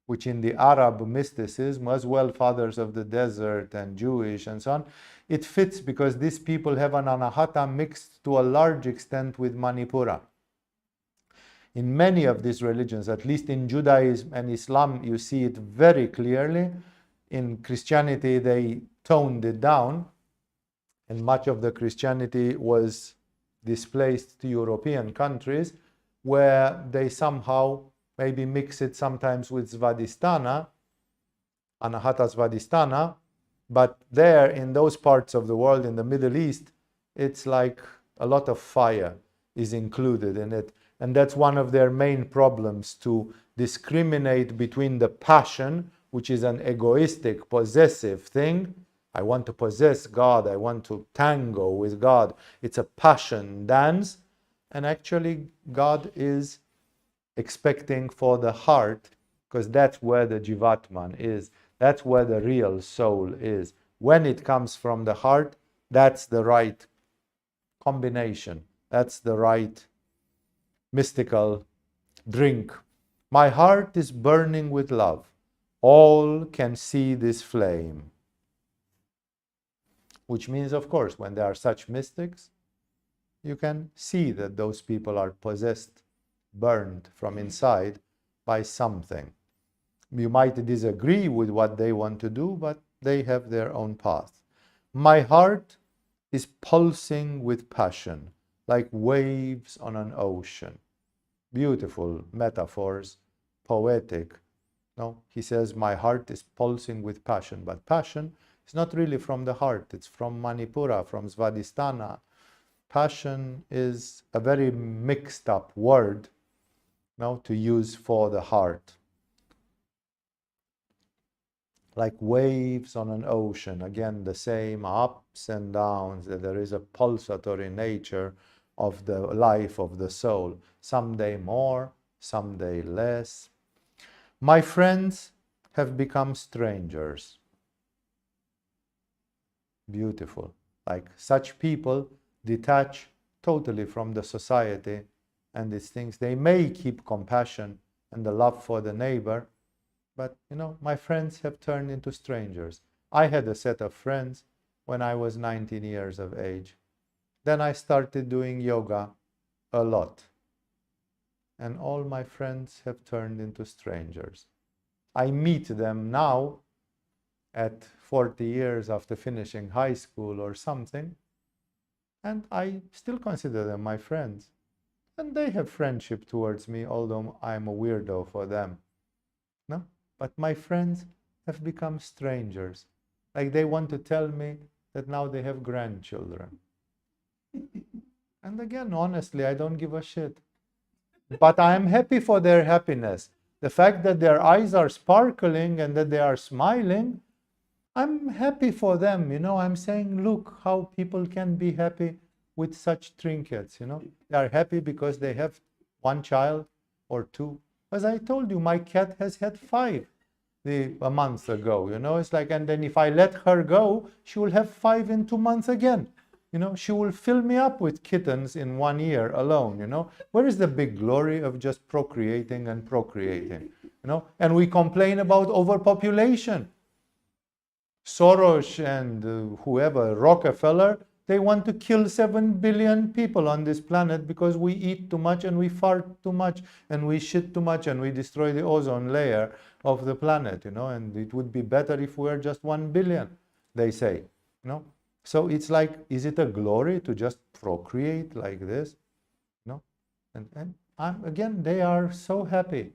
which in the Arab mysticism, as well fathers of the desert and Jewish and so on, it fits because these people have an anahata mixed to a large extent with Manipura. In many of these religions, at least in Judaism and Islam, you see it very clearly. In Christianity, they toned it down, and much of the Christianity was displaced to European countries, where they somehow maybe mix it sometimes with Svadhisthana, Anahata Svadhisthana, but there in those parts of the world, in the Middle East, it's like a lot of fire is included in it. And that's one of their main problems, to discriminate between the passion, which is an egoistic, possessive thing. I want to possess God, I want to tango with God. It's a passion dance. And actually, God is expecting for the heart, because that's where the Jivatman is. That's where the real soul is. When it comes from the heart, that's the right combination. That's the right mystical drink. My heart is burning with love. All can see this flame. Which means, of course, when there are such mystics, you can see that those people are possessed, burned from inside by something. You might disagree with what they want to do, but they have their own path. My heart is pulsing with passion, like waves on an ocean. Beautiful metaphors, poetic. No, he says, my heart is pulsing with passion, but passion is not really from the heart, it's from Manipura, from Svadhisthana. Passion is a very mixed up word, no, to use for the heart. Like waves on an ocean, again the same ups and downs, that there is a pulsatory nature of the life of the soul. Someday more, someday less. My friends have become strangers. Beautiful. Like such people detach totally from the society and these things. They may keep compassion and the love for the neighbor, but my friends have turned into strangers. I had a set of friends when I was 19 years of age. Then I started doing yoga a lot. And all my friends have turned into strangers. I meet them now at 40 years after finishing high school or something, and I still consider them my friends. And they have friendship towards me, although I'm a weirdo for them. No? But my friends have become strangers. Like they want to tell me that now they have grandchildren. And again, honestly, I don't give a shit. But I am happy for their happiness. The fact that their eyes are sparkling and that they are smiling, I'm happy for them. I'm saying, look how people can be happy with such trinkets. They are happy because they have one child or two. As I told you, my cat has had 5 a month ago. It's like, and then if I let her go, she will have 5 in 2 months again. She will fill me up with kittens in 1 year alone. Where is the big glory of just procreating and procreating? And we complain about overpopulation. Soros and whoever, Rockefeller, they want to kill 7 billion people on this planet because we eat too much and we fart too much and we shit too much and we destroy the ozone layer of the planet, and it would be better if we were just 1 billion, they say, So it's like, is it a glory to just procreate like this? And again, they are so happy.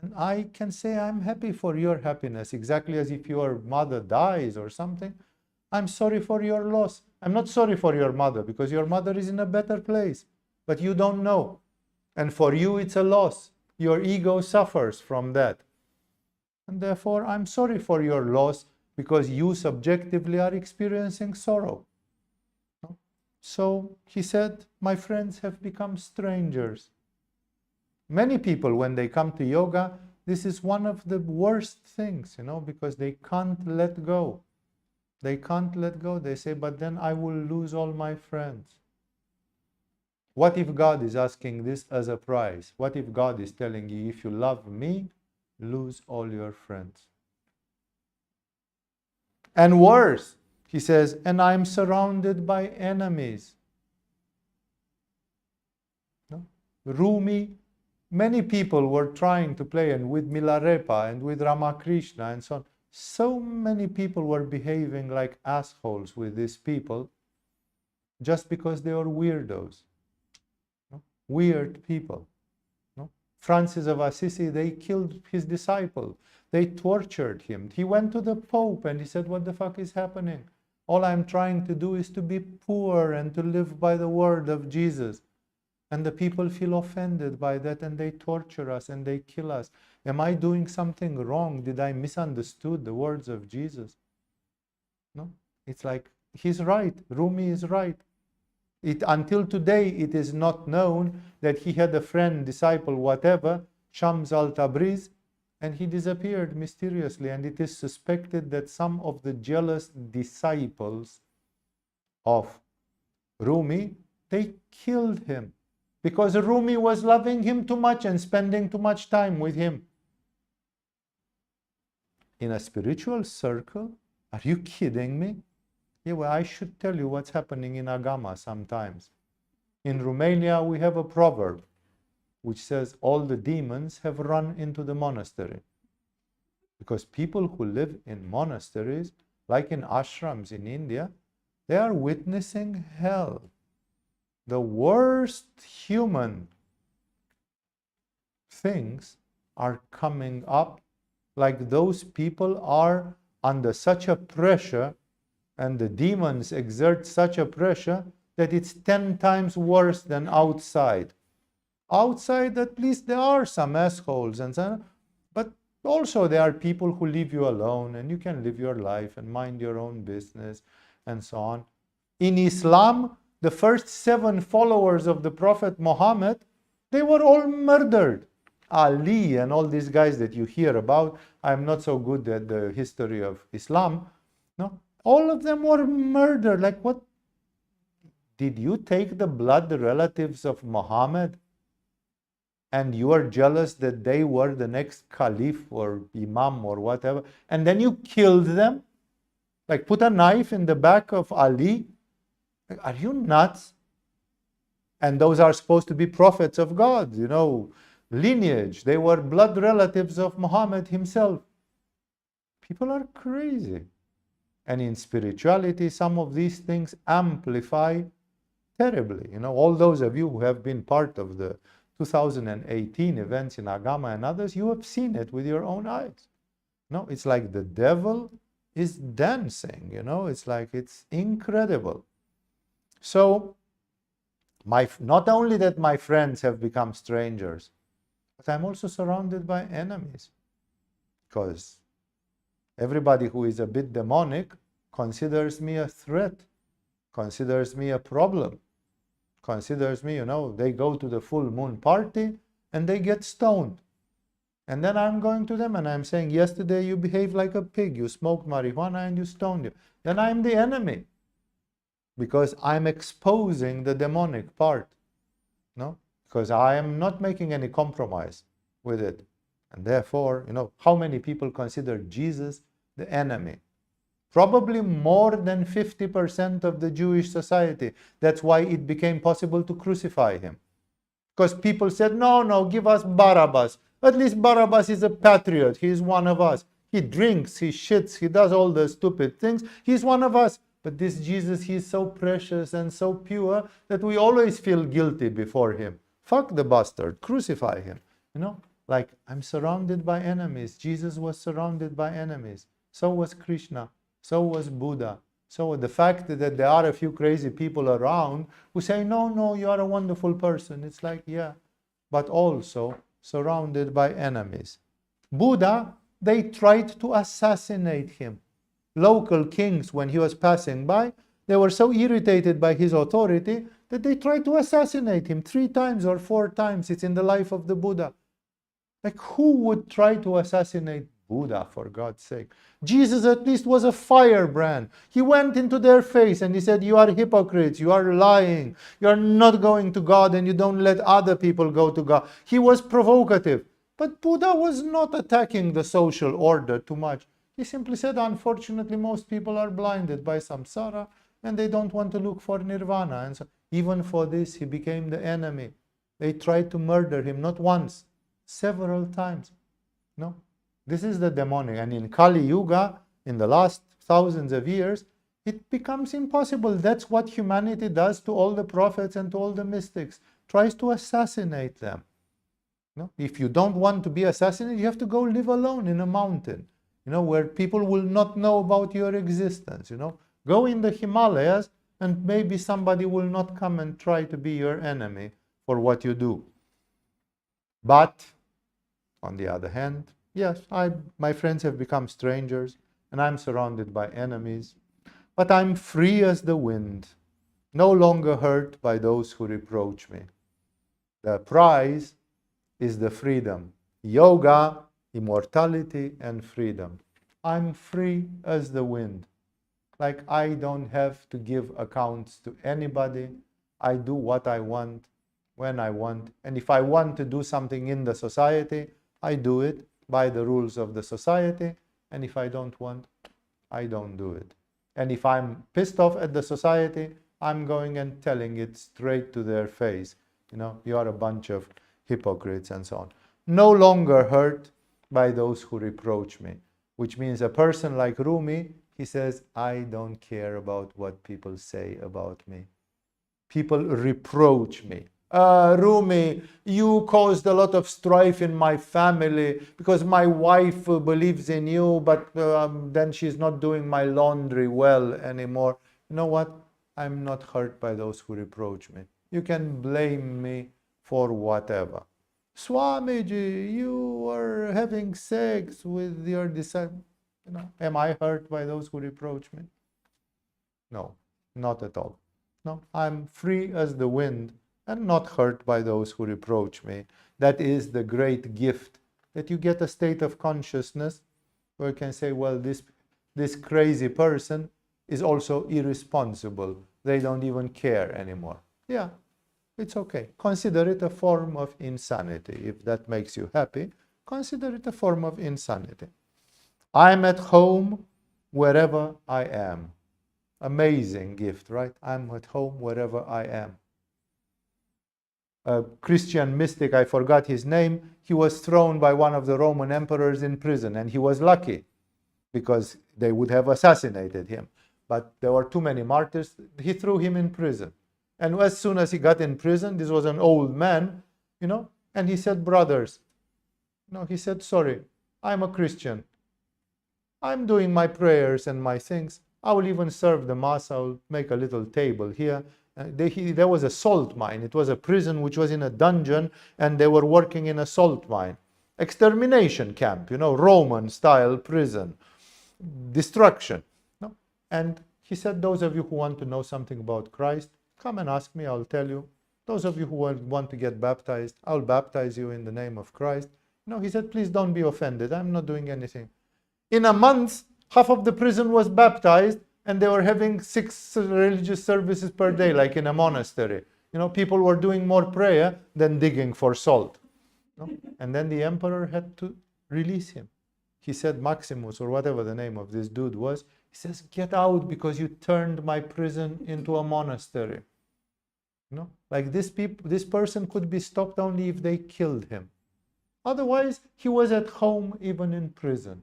And I can say I'm happy for your happiness, exactly as if your mother dies or something. I'm sorry for your loss. I'm not sorry for your mother because your mother is in a better place, but you don't know. And for you, it's a loss. Your ego suffers from that. And therefore, I'm sorry for your loss because you subjectively are experiencing sorrow. So he said, my friends have become strangers. Many people, when they come to yoga, this is one of the worst things, because they can't let go. They can't let go. They say, but then I will lose all my friends. What if God is asking this as a prize? What if God is telling you, if you love me, lose all your friends? And worse, he says, and I'm surrounded by enemies. No? Rumi, many people were trying to play, and with Milarepa and with Ramakrishna and so on. So many people were behaving like assholes with these people just because they are weirdos. No? Weird people. No? Francis of Assisi, they killed his disciple. They tortured him. He went to the Pope and he said, what the fuck is happening? All I'm trying to do is to be poor and to live by the word of Jesus. And the people feel offended by that and they torture us and they kill us. Am I doing something wrong? Did I misunderstood the words of Jesus? No, it's like, he's right. Rumi is right. Until today, it is not known that he had a friend, disciple, whatever, Shams al-Tabriz, and he disappeared mysteriously. And it is suspected that some of the jealous disciples of Rumi, they killed him because Rumi was loving him too much and spending too much time with him. In a spiritual circle? Are you kidding me? Yeah, well, I should tell you what's happening in Agama sometimes. In Romania, we have a proverb which says all the demons have run into the monastery. Because people who live in monasteries, like in ashrams in India, they are witnessing hell. The worst human things are coming up, like those people are under such a pressure, and the demons exert such a pressure that it's 10 times worse than outside. Outside, at least there are some assholes and so on, but also there are people who leave you alone and you can live your life and mind your own business and so on. In Islam, the first 7 followers of the Prophet Muhammad, they were all murdered. Ali and all these guys that you hear about, I'm not so good at the history of Islam, no? All of them were murdered. Like, what? Did you take the blood relatives of Muhammad and you are jealous that they were the next caliph or imam or whatever, and then you killed them? Like, put a knife in the back of Ali? Like, are you nuts? And those are supposed to be prophets of God, lineage. They were blood relatives of Muhammad himself. People are crazy. And in spirituality, some of these things amplify terribly. All those of you who have been part of the 2018 events in Agama and others, you have seen it with your own eyes. It's like the devil is dancing, it's like, it's incredible. So, not only that my friends have become strangers, but I'm also surrounded by enemies. Because everybody who is a bit demonic considers me a threat, considers me a problem, considers me, they go to the full moon party and they get stoned. And then I'm going to them and I'm saying, yesterday you behaved like a pig, you smoked marijuana and you stoned you. Then I'm the enemy because I'm exposing the demonic part, because I am not making any compromise with it. And therefore, how many people consider Jesus the enemy? Probably more than 50% of the Jewish society. That's why it became possible to crucify him. Because people said, no, give us Barabbas. At least Barabbas is a patriot. He's one of us. He drinks, he shits, he does all the stupid things. He's one of us. But this Jesus, he's so precious and so pure that we always feel guilty before him. Fuck the bastard. Crucify him. Like, I'm surrounded by enemies. Jesus was surrounded by enemies. So was Krishna. So was Buddha. So the fact that there are a few crazy people around who say, no, you are a wonderful person. It's like, yeah, but also surrounded by enemies. Buddha, they tried to assassinate him. Local kings, when he was passing by, they were so irritated by his authority that they tried to assassinate him 3 times or 4 times. It's in the life of the Buddha. Like, who would try to assassinate Buddha, for God's sake? Jesus at least was a firebrand. He went into their face and he said, you are hypocrites, you are lying, you are not going to God, and you don't let other people go to God. He was provocative. But Buddha was not attacking the social order too much. He simply said, unfortunately, most people are blinded by samsara and they don't want to look for nirvana. And so even for this, he became the enemy. They tried to murder him, not once, several times. No, this is the demonic. And in Kali Yuga, in the last thousands of years, it becomes impossible. That's what humanity does to all the prophets and to all the mystics. Tries to assassinate them. No? If you don't want to be assassinated, you have to go live alone in a mountain, where people will not know about your existence. Go in the Himalayas and maybe somebody will not come and try to be your enemy for what you do. But on the other hand, yes, my friends have become strangers and I'm surrounded by enemies, but I'm free as the wind, no longer hurt by those who reproach me. The prize is the freedom. Yoga, immortality, and freedom. I'm free as the wind. Like, I don't have to give accounts to anybody. I do what I want, when I want. And if I want to do something in the society, I do it by the rules of the society. And if I don't want, I don't do it. And if I'm pissed off at the society, I'm going and telling it straight to their face. You are a bunch of hypocrites and so on. No longer hurt by those who reproach me, which means a person like Rumi, he says, I don't care about what people say about me. People reproach me. Rumi, you caused a lot of strife in my family because my wife believes in you, but then she's not doing my laundry well anymore. You know what? I'm not hurt by those who reproach me. You can blame me for whatever. Swamiji, you are having sex with your disciple. Am I hurt by those who reproach me? No, not at all. No, I'm free as the wind and not hurt by those who reproach me. That is the great gift, that you get a state of consciousness where you can say, well, this crazy person is also irresponsible. They don't even care anymore. Yeah. It's okay. Consider it a form of insanity. If that makes you happy, consider it a form of insanity. I'm at home wherever I am. Amazing gift, right? I'm at home wherever I am. A Christian mystic, I forgot his name, he was thrown by one of the Roman emperors in prison, and he was lucky because they would have assassinated him. But there were too many martyrs. He threw him in prison. And as soon as he got in prison, this was an old man, and he said, brothers, he said, sorry, I'm a Christian. I'm doing my prayers and my things. I will even serve the mass. I will make a little table here. There was a salt mine. It was a prison which was in a dungeon, and they were working in a salt mine. Extermination camp, Roman-style prison. Destruction. And he said, those of you who want to know something about Christ, come and ask me, I'll tell you. Those of you who want to get baptized, I'll baptize you in the name of Christ. He said, please don't be offended. I'm not doing anything. In a month, half of the prison was baptized, and they were having 6 religious services per day, like in a monastery. People were doing more prayer than digging for salt. And then the emperor had to release him. He said, Maximus, or whatever the name of this dude was, he says, get out because you turned my prison into a monastery. Like this person could be stopped only if they killed him. Otherwise, he was at home even in prison.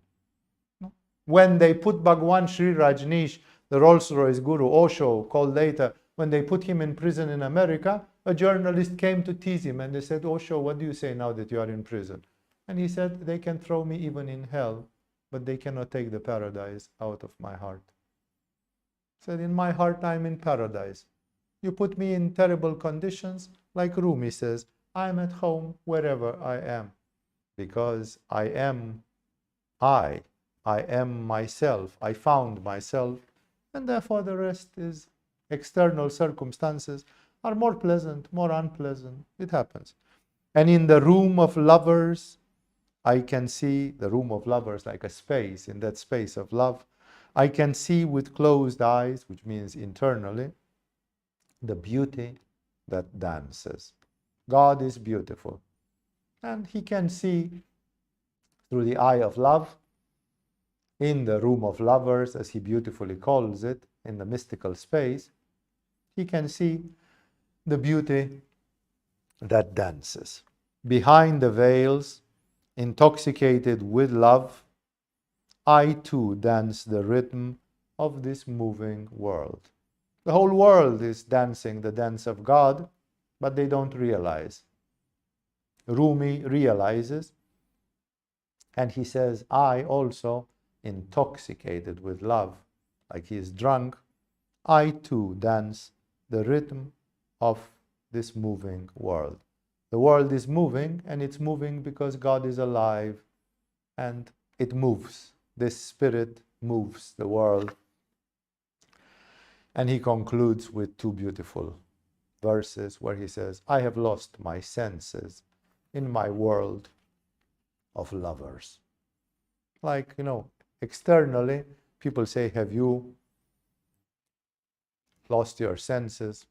When they put Bhagwan Sri Rajneesh, the Rolls-Royce guru, Osho, called later, when they put him in prison in America, a journalist came to tease him and they said, Osho, what do you say now that you are in prison? And he said, they can throw me even in hell, but they cannot take the paradise out of my heart. He said, in my heart, I'm in paradise. You put me in terrible conditions, like Rumi says, I'm at home wherever I am, because I am myself. I found myself, and therefore the rest is external circumstances. are more pleasant, more unpleasant. It happens. And in the room of lovers, I can see the room of lovers like a space. In that space of love, I can see with closed eyes, which means internally, the beauty that dances. God is beautiful. And he can see through the eye of love, in the room of lovers, as he beautifully calls it, in the mystical space, he can see the beauty that dances. Behind the veils, intoxicated with love, I too dance the rhythm of this moving world. The whole world is dancing the dance of God, but they don't realize. Rumi realizes, and he says, I also, intoxicated with love, like he is drunk, I too dance the rhythm of this moving world. The world is moving, and it's moving because God is alive, and it moves. This spirit moves the world. And he concludes with two beautiful verses where he says, I have lost my senses in my world of lovers. Like, externally, people say, have you lost your senses?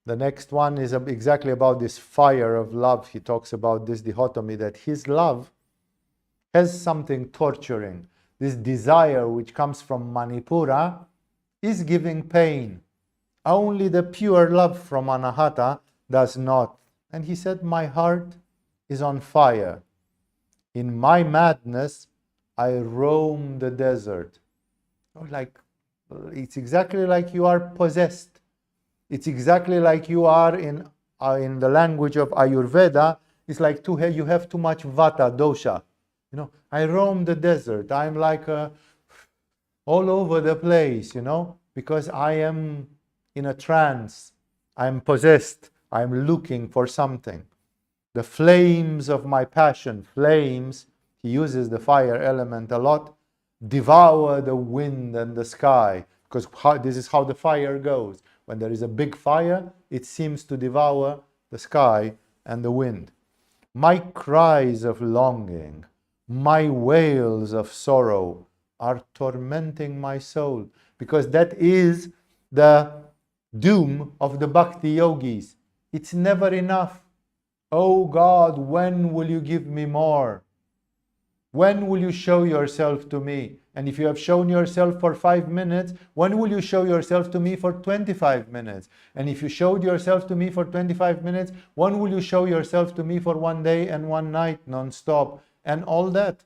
The next one is exactly about this fire of love. He talks about this dichotomy that his love has something torturing. This desire which comes from Manipura is giving pain. Only the pure love from Anahata does not. And he said, my heart is on fire. In my madness, I roam the desert. Like, it's exactly like you are possessed. It's exactly like you are in the language of Ayurveda. It's like you have too much vata, dosha. I roam the desert. I'm like all over the place, because I am in a trance. I'm possessed. I'm looking for something. The flames of my passion, flames, he uses the fire element a lot, devour the wind and the sky, because this is how the fire goes. When there is a big fire, it seems to devour the sky and the wind. My cries of longing, my wails of sorrow are tormenting my soul, because that is the doom of the bhakti yogis. It's never enough. Oh God, when will you give me more? When will you show yourself to me? And if you have shown yourself for 5 minutes, when will you show yourself to me for 25 minutes? And if you showed yourself to me for 25 minutes, when will you show yourself to me for 1 day and 1 night non-stop? And all that.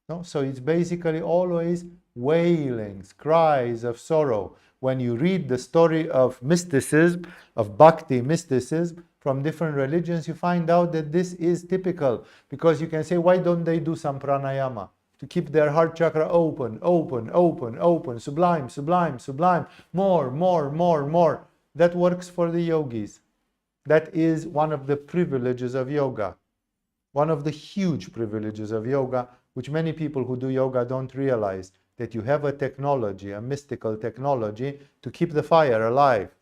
No? So it's basically always wailings, cries of sorrow. When you read the story of mysticism, of bhakti mysticism, from different religions, you find out that this is typical. Because you can say, why don't they do some pranayama? To keep their heart chakra open, open, open, open, sublime, sublime, sublime, more, more, more, more. That works for the yogis. That is one of the privileges of yoga. One of the huge privileges of yoga, which many people who do yoga don't realize, that you have a technology, a mystical technology, to keep the fire alive.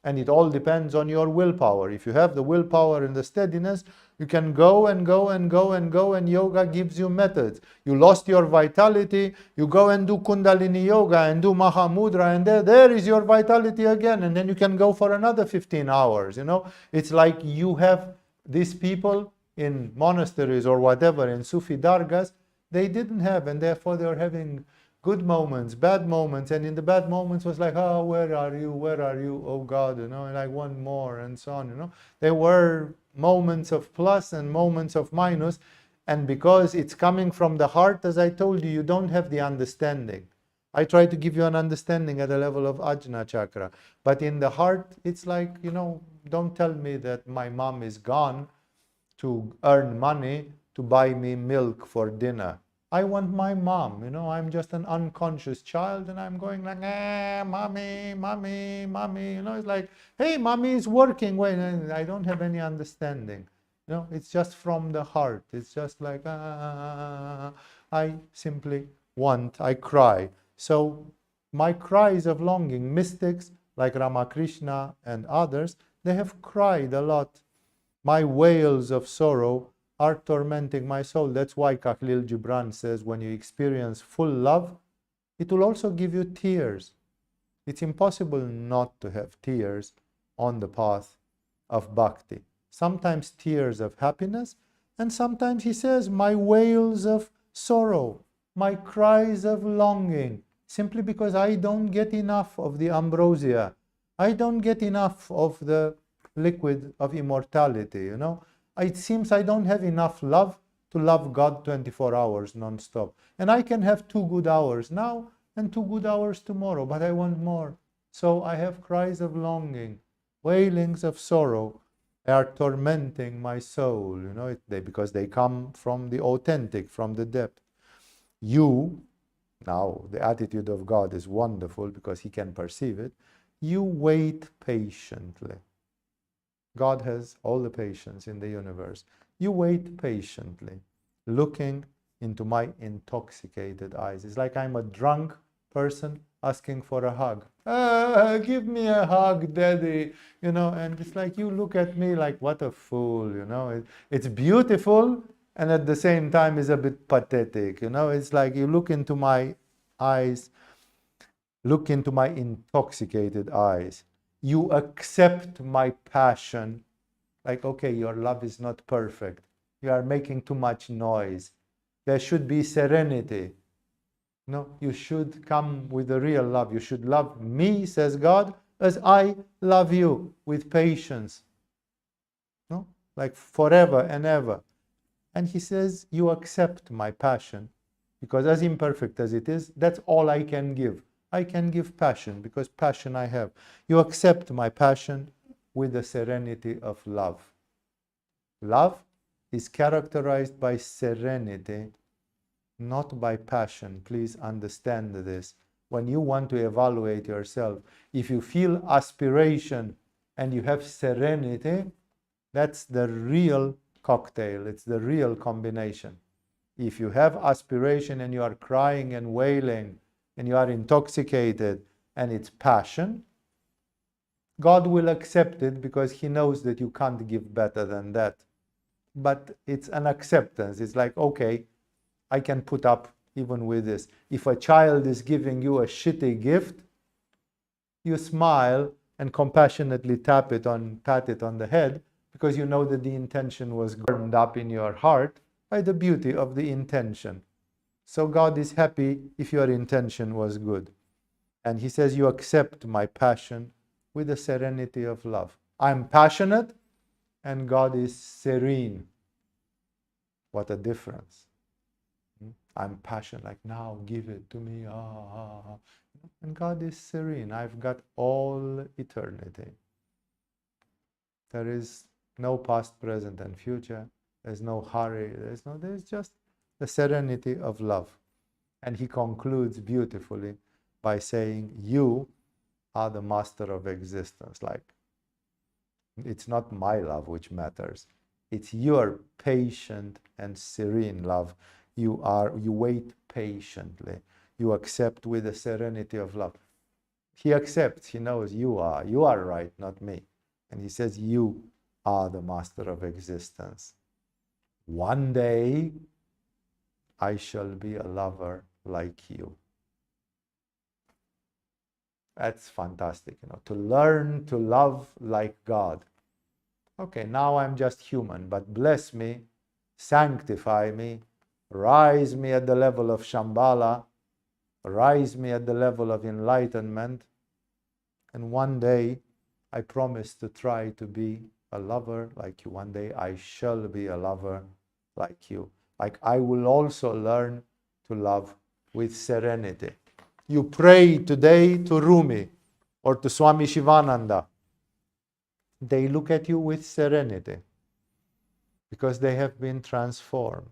And it all depends on your willpower. If you have the willpower and the steadiness, you can go and go and go and go, and yoga gives you methods. You lost your vitality, you go and do Kundalini yoga and do Mahamudra, and there is your vitality again. And then you can go for another 15 hours. It's like you have these people in monasteries or whatever, in Sufi dargahs, they didn't have, and therefore they are having good moments, bad moments, and in the bad moments was like, oh, where are you, oh God, like one more, and so on. There were moments of plus and moments of minus, and because it's coming from the heart, as I told you, you don't have the understanding. I try to give you an understanding at the level of Ajna chakra, but in the heart, it's like, don't tell me that my mom is gone to earn money to buy me milk for dinner. I want my mom, I'm just an unconscious child, and I'm going like, mommy, mommy, mommy, it's like, hey, mommy is working. Wait, I don't have any understanding. It's just from the heart. It's just like, I simply want, I cry. So my cries of longing, mystics like Ramakrishna and others, they have cried a lot. My wails of sorrow are tormenting my soul. That's why Khalil Gibran says when you experience full love, it will also give you tears. It's impossible not to have tears on the path of bhakti. Sometimes tears of happiness, and sometimes he says, my wails of sorrow, my cries of longing, simply because I don't get enough of the ambrosia. I don't get enough of the liquid of immortality, you know. It seems I don't have enough love to love God 24 hours non-stop. And I can have 2 good hours now and 2 good hours tomorrow, but I want more. So I have cries of longing, wailings of sorrow are tormenting my soul, you know, because they come from the authentic, from the depth. You, now the attitude of God is wonderful because he can perceive it. You wait patiently. God has all the patience in the universe. You wait patiently, looking into my intoxicated eyes. It's like I'm a drunk person asking for a hug. Give me a hug, daddy. You know, and it's like you look at me like, what a fool, you know. It's beautiful and at the same time is a bit pathetic, you know. It's like you look into my eyes, look into my intoxicated eyes. You accept my passion. Like, okay, your love is not perfect. You are making too much noise. There should be serenity. No, you should come with a real love. You should love me, says God, as I love you, with patience. No, like forever and ever. And he says, you accept my passion, because as imperfect as it is, that's all I can give. I can give passion, because passion I have. You accept my passion with the serenity of love. Love is characterized by serenity, not by passion. Please understand this. When you want to evaluate yourself, if you feel aspiration and you have serenity, that's the real cocktail. It's the real combination. If you have aspiration and you are crying and wailing and you are intoxicated and it's passion, God will accept it because he knows that you can't give better than that. But it's an acceptance. It's like, okay, I can put up even with this. If a child is giving you a shitty gift, you smile and compassionately pat it on the head, because you know that the intention was burned up in your heart by the beauty of the intention. So God is happy if your intention was good. And he says, you accept my passion with the serenity of love. I'm passionate and God is serene. What a difference. I'm passionate, like, now give it to me. And God is serene. I've got all eternity. There is no past, present, and future. There's no hurry. There's just the serenity of love. And he concludes beautifully by saying, you are the master of existence. Like, it's not my love which matters. It's your patient and serene love. You wait patiently. You accept with the serenity of love. He accepts. He knows you are right, not me. And he says, you are the master of existence. One day, I shall be a lover like you. That's fantastic, you know, to learn to love like God. Okay, now I'm just human, but bless me, sanctify me, rise me at the level of Shambhala, rise me at the level of enlightenment, and one day I promise to try to be a lover like you. One day I shall be a lover like you. Like, I will also learn to love with serenity. You pray today to Rumi or to Swami Shivananda. They look at you with serenity because they have been transformed.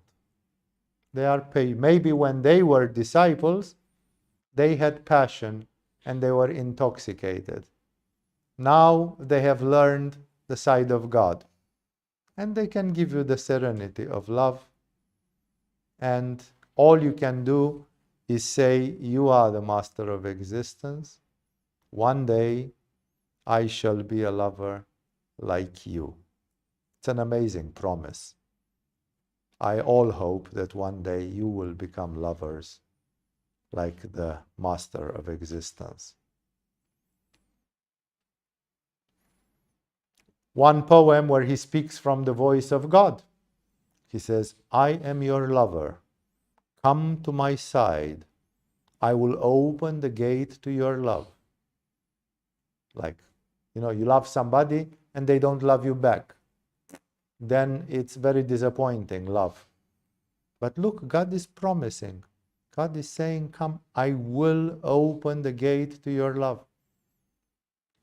They are maybe when they were disciples, they had passion and they were intoxicated. Now they have learned the side of God, and they can give you the serenity of love and All you can do is say, you are the master of existence. One day I shall be a lover like you. It's an amazing promise. I all hope that one day you will become lovers like the master of existence. One poem where he speaks from the voice of God. He says, I am your lover. Come to my side. I will open the gate to your love. Like, you love somebody and they don't love you back. Then it's very disappointing, love. But look, God is promising. God is saying, come, I will open the gate to your love.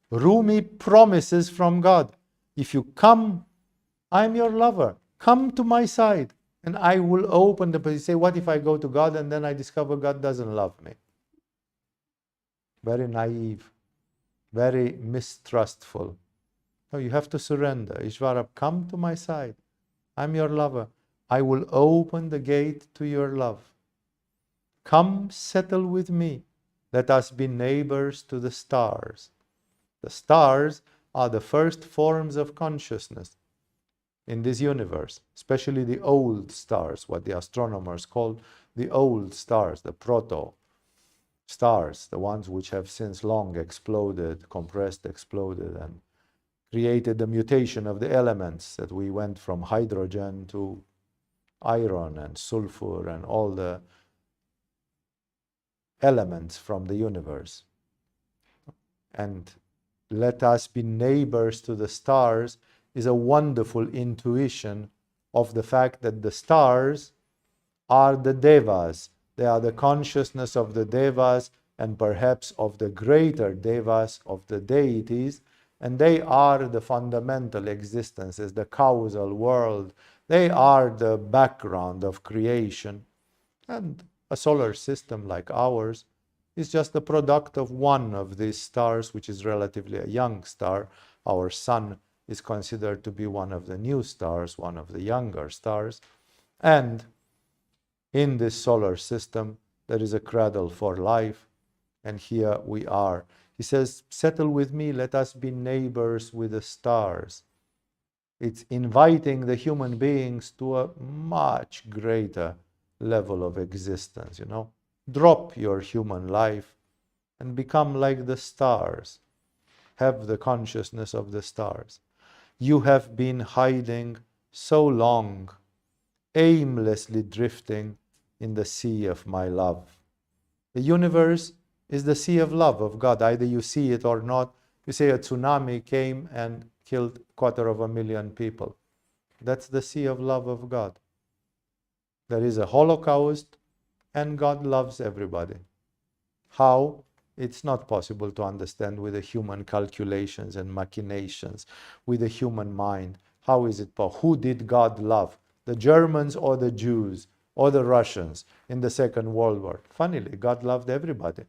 Rumi promises from God, if you come, I'm your lover. Come to my side and I will open the... But you say, what if I go to God and then I discover God doesn't love me? Very naive, very mistrustful. No, you have to surrender. Ishvara, come to my side. I'm your lover. I will open the gate to your love. Come settle with me. Let us be neighbors to the stars. The stars are the first forms of consciousness in this universe, especially the old stars, what the astronomers call the old stars, the proto stars, the ones which have since long exploded, compressed, exploded, and created the mutation of the elements that we went from hydrogen to iron and sulfur and all the elements from the universe. And let us be neighbors to the stars is a wonderful intuition of the fact that the stars are the devas. They are the consciousness of the devas and perhaps of the greater devas, of the deities, and they are the fundamental existences, the causal world. They are the background of creation. And a solar system like ours is just the product of one of these stars, which is relatively a young star. Our sun is considered to be one of the new stars, one of the younger stars. And in this solar system, there is a cradle for life. And here we are. He says, settle with me, let us be neighbors with the stars. It's inviting the human beings to a much greater level of existence, Drop your human life and become like the stars. Have the consciousness of the stars. You have been hiding so long, aimlessly drifting in the sea of my love. The universe is the sea of love of God. Either you see it or not. You say a tsunami came and killed 250,000 people. That's the sea of love of God. There is a Holocaust and God loves everybody. How? It's not possible to understand with the human calculations and machinations, with the human mind. How is it possible? Who did God love? The Germans or the Jews or the Russians in the Second World War? Funnily, God loved everybody.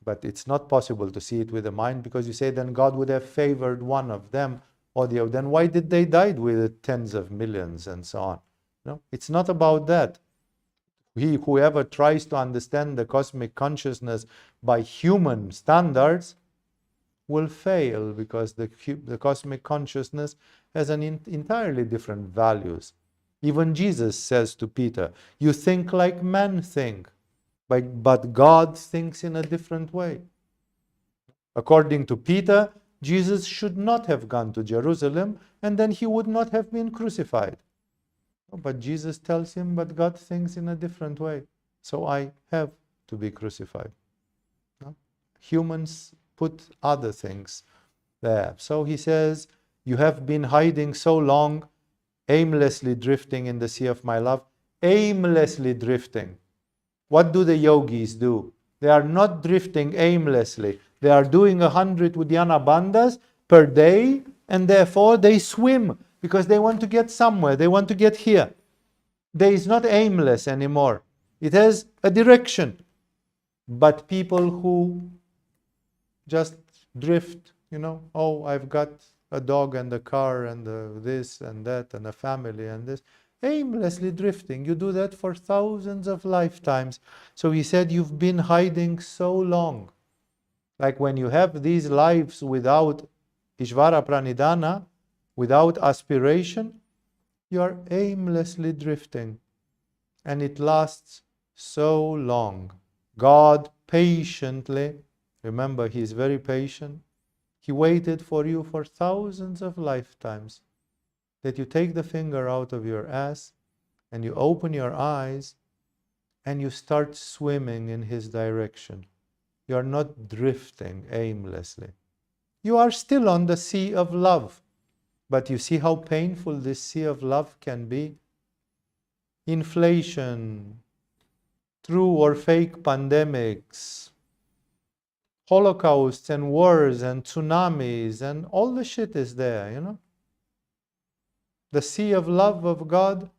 But it's not possible to see it with the mind, because you say then God would have favored one of them or the other. Then why did they die with tens of millions and so on? No, it's not about that. Whoever tries to understand the cosmic consciousness by human standards will fail, because the cosmic consciousness has an entirely different values. Even Jesus says to Peter, you think like men think, but God thinks in a different way. According to Peter, Jesus should not have gone to Jerusalem, and then he would not have been crucified. But Jesus tells him, but God thinks in a different way, so I have to be crucified. No? Humans put other things there. So he says, you have been hiding so long, aimlessly drifting in the sea of my love. Aimlessly drifting. What do the yogis do? They are not drifting aimlessly. They are doing 100 Uddiyana bandhas per day, and therefore they swim, because they want to get somewhere. They want to get here. There is not aimless anymore. It has a direction. But people who just drift, oh, I've got a dog and a car and this and that and a family and this, aimlessly drifting. You do that for thousands of lifetimes. So he said, you've been hiding so long. Like when you have these lives without Ishvara Pranidhana, without aspiration, you are aimlessly drifting. And it lasts so long. God patiently, remember, he is very patient, he waited for you for thousands of lifetimes, that you take the finger out of your ass and you open your eyes and you start swimming in his direction. You are not drifting aimlessly. You are still on the sea of love. But you see how painful this sea of love can be? Inflation, true or fake pandemics, holocausts and wars and tsunamis, and all the shit is there, The sea of love of God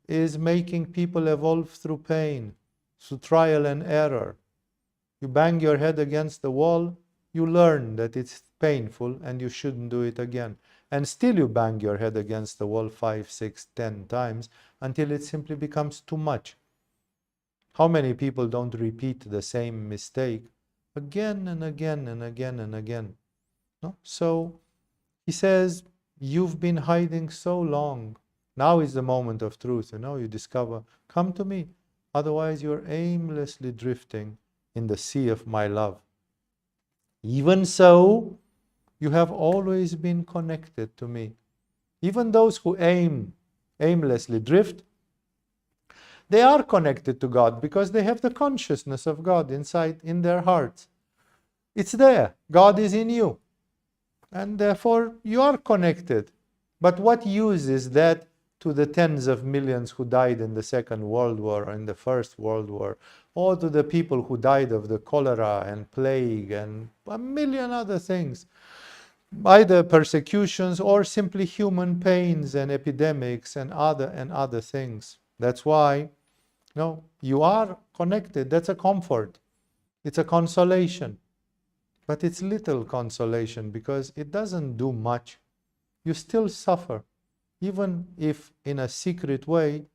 is making people evolve through pain, through trial and error. You bang your head against the wall, you learn that it's painful and you shouldn't do it again. And still you bang your head against the wall 5, 6, 10 times until it simply becomes too much. How many people don't repeat the same mistake again and again and again and again? No? So he says, you've been hiding so long. Now is the moment of truth. You discover, come to me. Otherwise you're aimlessly drifting in the sea of my love. Even so, you have always been connected to me. Even those who aimlessly drift, they are connected to God because they have the consciousness of God inside in their hearts. It's there. God is in you. And therefore, you are connected. But what use is that to the tens of millions who died in the Second World War or in the First World War, or to the people who died of the cholera and plague and a million other things, either persecutions or simply human pains and epidemics and other things. That's why, you are connected. That's a comfort. It's a consolation. But it's little consolation because it doesn't do much. You still suffer. Even if in a secret way,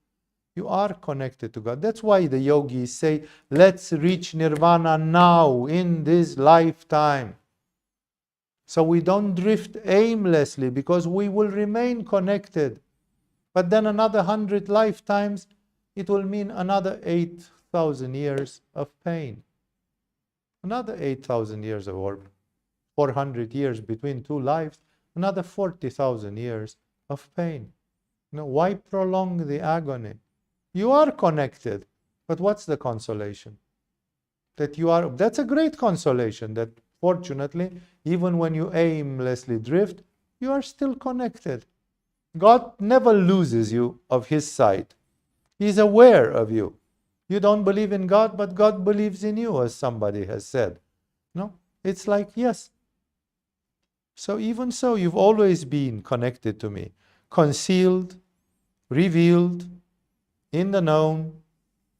you are connected to God. That's why the yogis say, let's reach nirvana now, in this lifetime. So we don't drift aimlessly because we will remain connected. But then another 100 lifetimes, it will mean another 8,000 years of pain. Another 8,000 years or 400 years between two lives, another 40,000 years of pain. Why prolong the agony? You are connected, but what's the consolation? That's a great consolation, that fortunately, even when you aimlessly drift, you are still connected. God never loses you of his sight. He's aware of you. You don't believe in God, but God believes in you, as somebody has said. It's like, yes. So even so, you've always been connected to me. Concealed, revealed, in the known,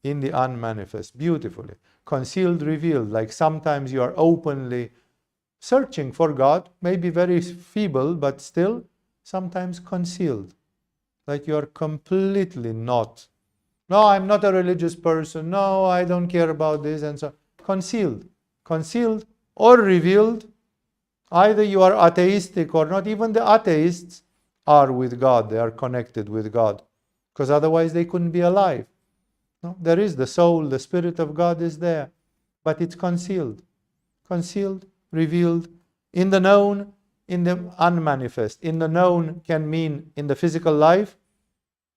in the unmanifest. Beautifully. Concealed, revealed. Like sometimes you are openly searching for God, maybe very feeble, but still sometimes concealed. Like you are completely not. No, I'm not a religious person. No, I don't care about this. And so concealed. Concealed or revealed. Either you are atheistic or not. Even the atheists are with God. They are connected with God. Because otherwise they couldn't be alive. No? There is the soul, the Spirit of God is there. But it's concealed. Concealed, revealed, in the known, in the unmanifest. In the known can mean in the physical life,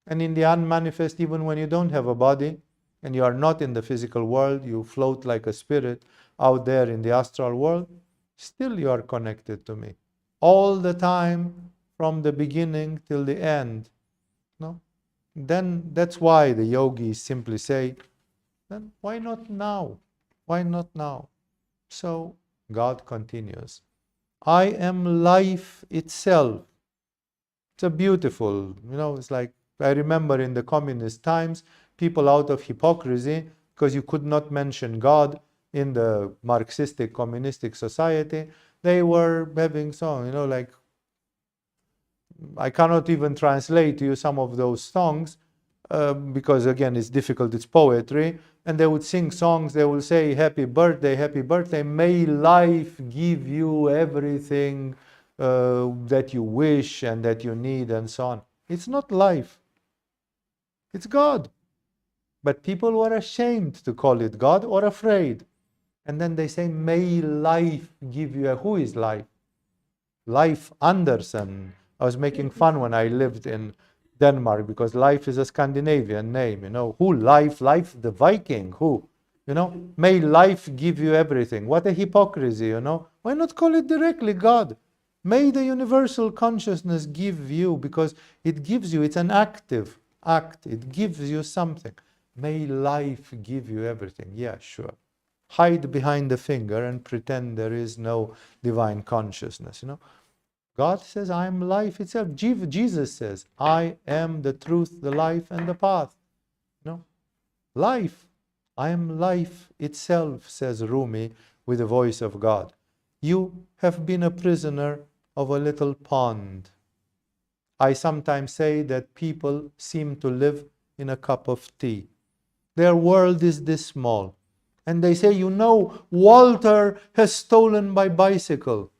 and in the unmanifest, even when you don't have a body and you are not in the physical world, you float like a spirit out there in the astral world, still you are connected to me. All the time, from the beginning till the end. Then that's why the yogis simply say, then why not now? Why not now? So God continues, I am life itself. It's a beautiful, it's like, I remember in the communist times, people out of hypocrisy, because you could not mention God in the Marxistic communistic society, they were having songs, like, I cannot even translate to you some of those songs, because again it's difficult, it's poetry, and they would sing songs. They will say happy birthday, may life give you everything that you wish and that you need, and so on. It's not life, it's God. But people were ashamed to call it God, or afraid. And then they say, may life give you who is life? Life Anderson. I was making fun when I lived in Denmark, because life is a Scandinavian name, Who life? Life the Viking, who? May life give you everything. What a hypocrisy, Why not call it directly God? May the universal consciousness give you, because it gives you, it's an active act, it gives you something. May life give you everything. Yeah, sure. Hide behind the finger and pretend there is no divine consciousness, God says, I am life itself. Jesus says, I am the truth, the life, and the path. Life. I am life itself, says Rumi with the voice of God. You have been a prisoner of a little pond. I sometimes say that people seem to live in a cup of tea. Their world is this small. And they say, Walter has stolen my bicycle.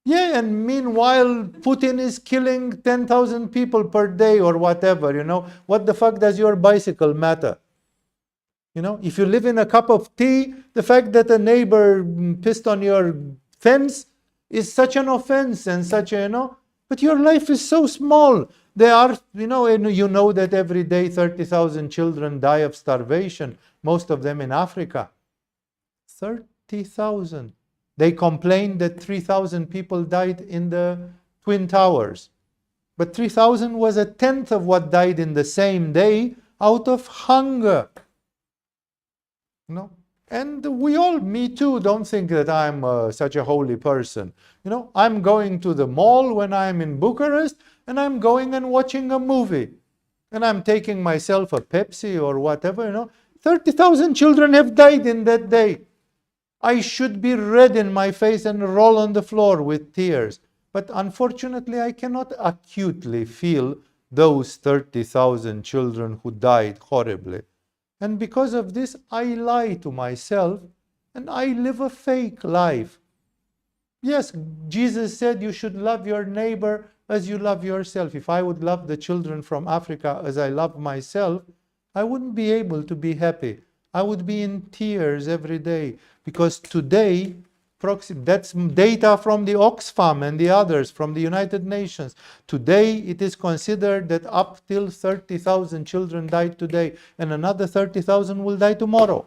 Yeah, and meanwhile, Putin is killing 10,000 people per day or whatever, What the fuck does your bicycle matter? If you live in a cup of tea, the fact that a neighbor pissed on your fence is such an offense and such a, but your life is so small. There are, and you know that every day 30,000 children die of starvation, most of them in Africa. 30,000. They complained that 3,000 people died in the Twin Towers. But 3,000 was a tenth of what died in the same day out of hunger. And we all, me too, don't think that I'm such a holy person. I'm going to the mall when I'm in Bucharest, and I'm going and watching a movie. And I'm taking myself a Pepsi or whatever, 30,000 children have died in that day. I should be red in my face and roll on the floor with tears. But unfortunately, I cannot acutely feel those 30,000 children who died horribly. And because of this, I lie to myself and I live a fake life. Yes, Jesus said you should love your neighbor as you love yourself. If I would love the children from Africa as I love myself, I wouldn't be able to be happy. I would be in tears every day, because today, that's data from the Oxfam and the others from the United Nations. Today, it is considered that up till 30,000 children died today, and another 30,000 will die tomorrow.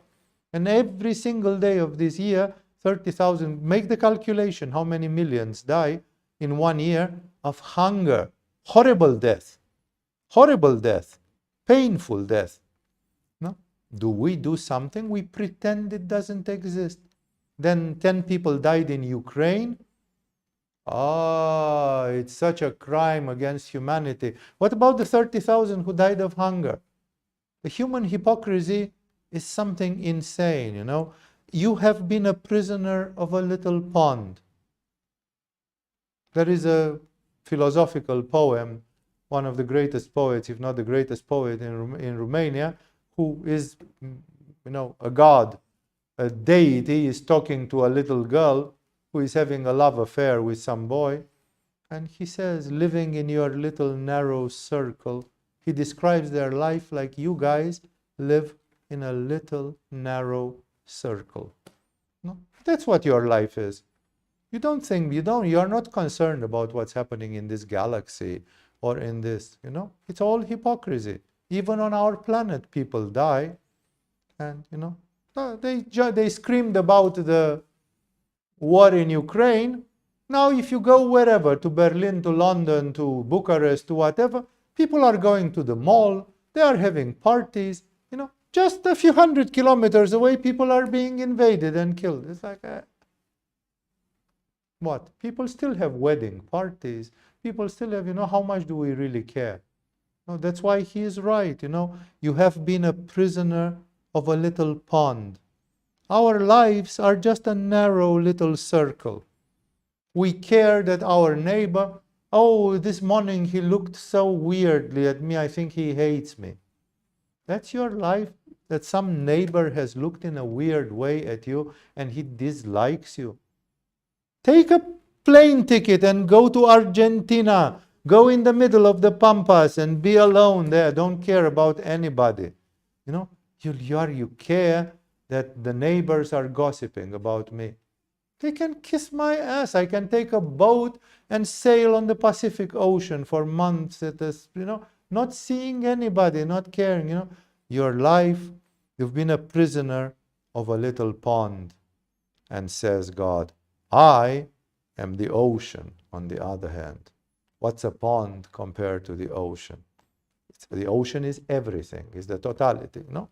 And every single day of this year, 30,000, make the calculation how many millions die in 1 year of hunger. Horrible death, painful death. No? Do we do something? We pretend it doesn't exist. Then 10 people died in Ukraine. It's such a crime against humanity. What about the 30,000 who died of hunger? The human hypocrisy is something insane, You have been a prisoner of a little pond. There is a philosophical poem, one of the greatest poets, if not the greatest poet in Romania, who is, a god. A deity is talking to a little girl who is having a love affair with some boy. And he says, living in your little narrow circle, he describes their life like you guys live in a little narrow circle. No? That's what your life is. You're not concerned about what's happening in this galaxy or in this, It's all hypocrisy. Even on our planet, people die. And, they screamed about the war in Ukraine. Now, if you go wherever, to Berlin, to London, to Bucharest, to whatever, people are going to the mall. They are having parties. Just a few 100 kilometers away, people are being invaded and killed. It's like, what? People still have wedding parties. People still have, how much do we really care? No, that's why he is right. You have been a prisoner of a little pond. Our lives are just a narrow little circle. We care that our neighbor, this morning he looked so weirdly at me, I think he hates me. That's your life, that some neighbor has looked in a weird way at you and he dislikes you. Take a plane ticket and go to Argentina. Go in the middle of the Pampas and be alone there. Don't care about anybody. You know, you care that the neighbors are gossiping about me. They can kiss my ass. I can take a boat and sail on the Pacific Ocean for months at this, not seeing anybody, not caring, Your life, you've been a prisoner of a little pond. And says God, I am the ocean on the other hand. What's a pond compared to the ocean? The ocean is everything, is the totality, no?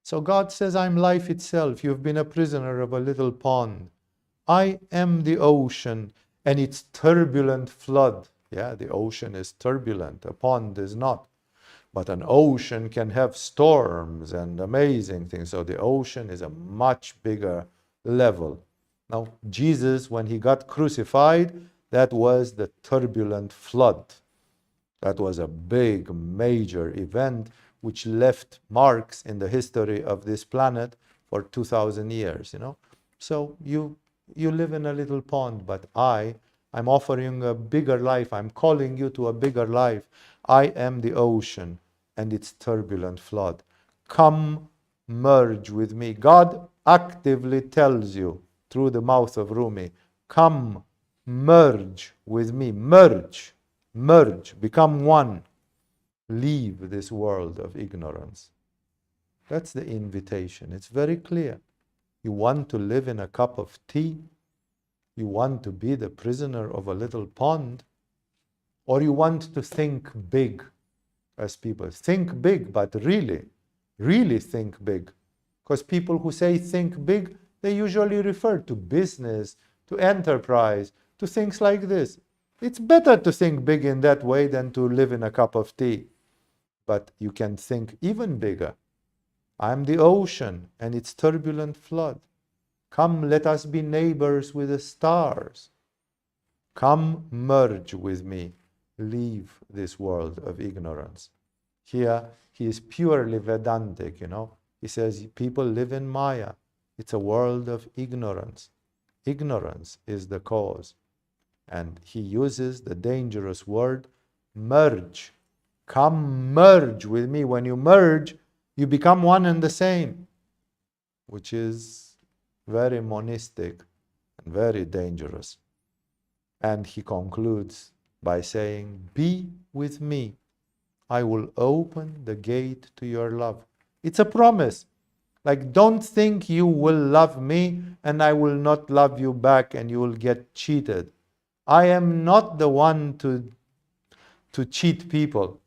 So God says, I'm life itself. You've been a prisoner of a little pond. I am the ocean and its turbulent flood. Yeah, the ocean is turbulent. A pond is not. But an ocean can have storms and amazing things. So the ocean is a much bigger level. Now, Jesus, when he got crucified, that was the turbulent flood. That was a big, major event which left marks in the history of this planet for 2,000 years, So you live in a little pond, but I'm offering a bigger life. I'm calling you to a bigger life. I am the ocean and its turbulent flood. Come merge with me. God actively tells you through the mouth of Rumi, come merge with me. Merge, become one. Leave this world of ignorance. That's the invitation. It's very clear. You want to live in a cup of tea? You want to be the prisoner of a little pond? Or you want to think big, as people think big, but really think big? Because people who say think big, they usually refer to business, to enterprise, to things like this. It's better to think big in that way than to live in a cup of tea. But you can think even bigger. I'm the ocean and its turbulent flood. Come, let us be neighbors with the stars. Come, merge with me. Leave this world of ignorance. Here, he is purely Vedantic, He says people live in Maya. It's a world of ignorance. Ignorance is the cause. And he uses the dangerous word, merge. Come merge with me. When you merge, you become one and the same, which is very monistic and very dangerous. And he concludes by saying, be with me. I will open the gate to your love. It's a promise. Like, don't think you will love me and I will not love you back and you will get cheated. I am not the one to cheat people.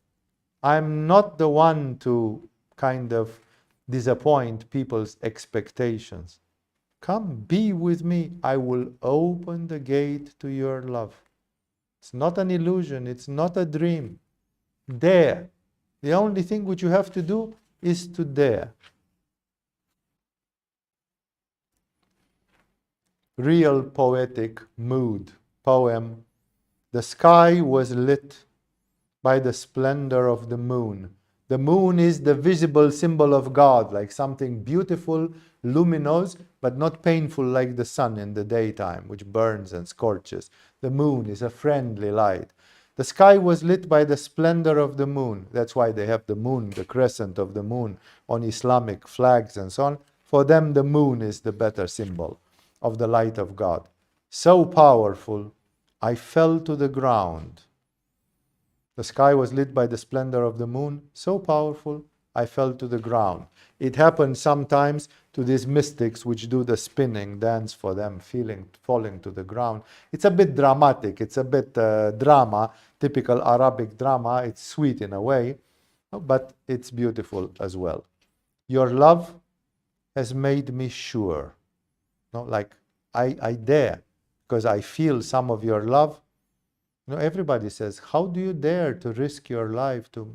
I'm not the one to kind of disappoint people's expectations. Come, be with me. I will open the gate to your love. It's not an illusion. It's not a dream. Dare. The only thing which you have to do is to dare. Real poetic mood. Poem. The sky was lit by the splendor of the moon. The moon is the visible symbol of God, like something beautiful, luminous, but not painful like the sun in the daytime, which burns and scorches. The moon is a friendly light. The sky was lit by the splendor of the moon. That's why they have the moon, the crescent of the moon, on Islamic flags and so on. For them, the moon is the better symbol of the light of God. So powerful, I fell to the ground. The sky was lit by the splendor of the moon, so powerful, I fell to the ground. It happens sometimes to these mystics which do the spinning dance for them, falling to the ground. It's a bit dramatic, it's a bit drama, typical Arabic drama. It's sweet in a way, but it's beautiful as well. Your love has made me sure. Like I dare, because I feel some of your love. Everybody says, how do you dare to risk your life to?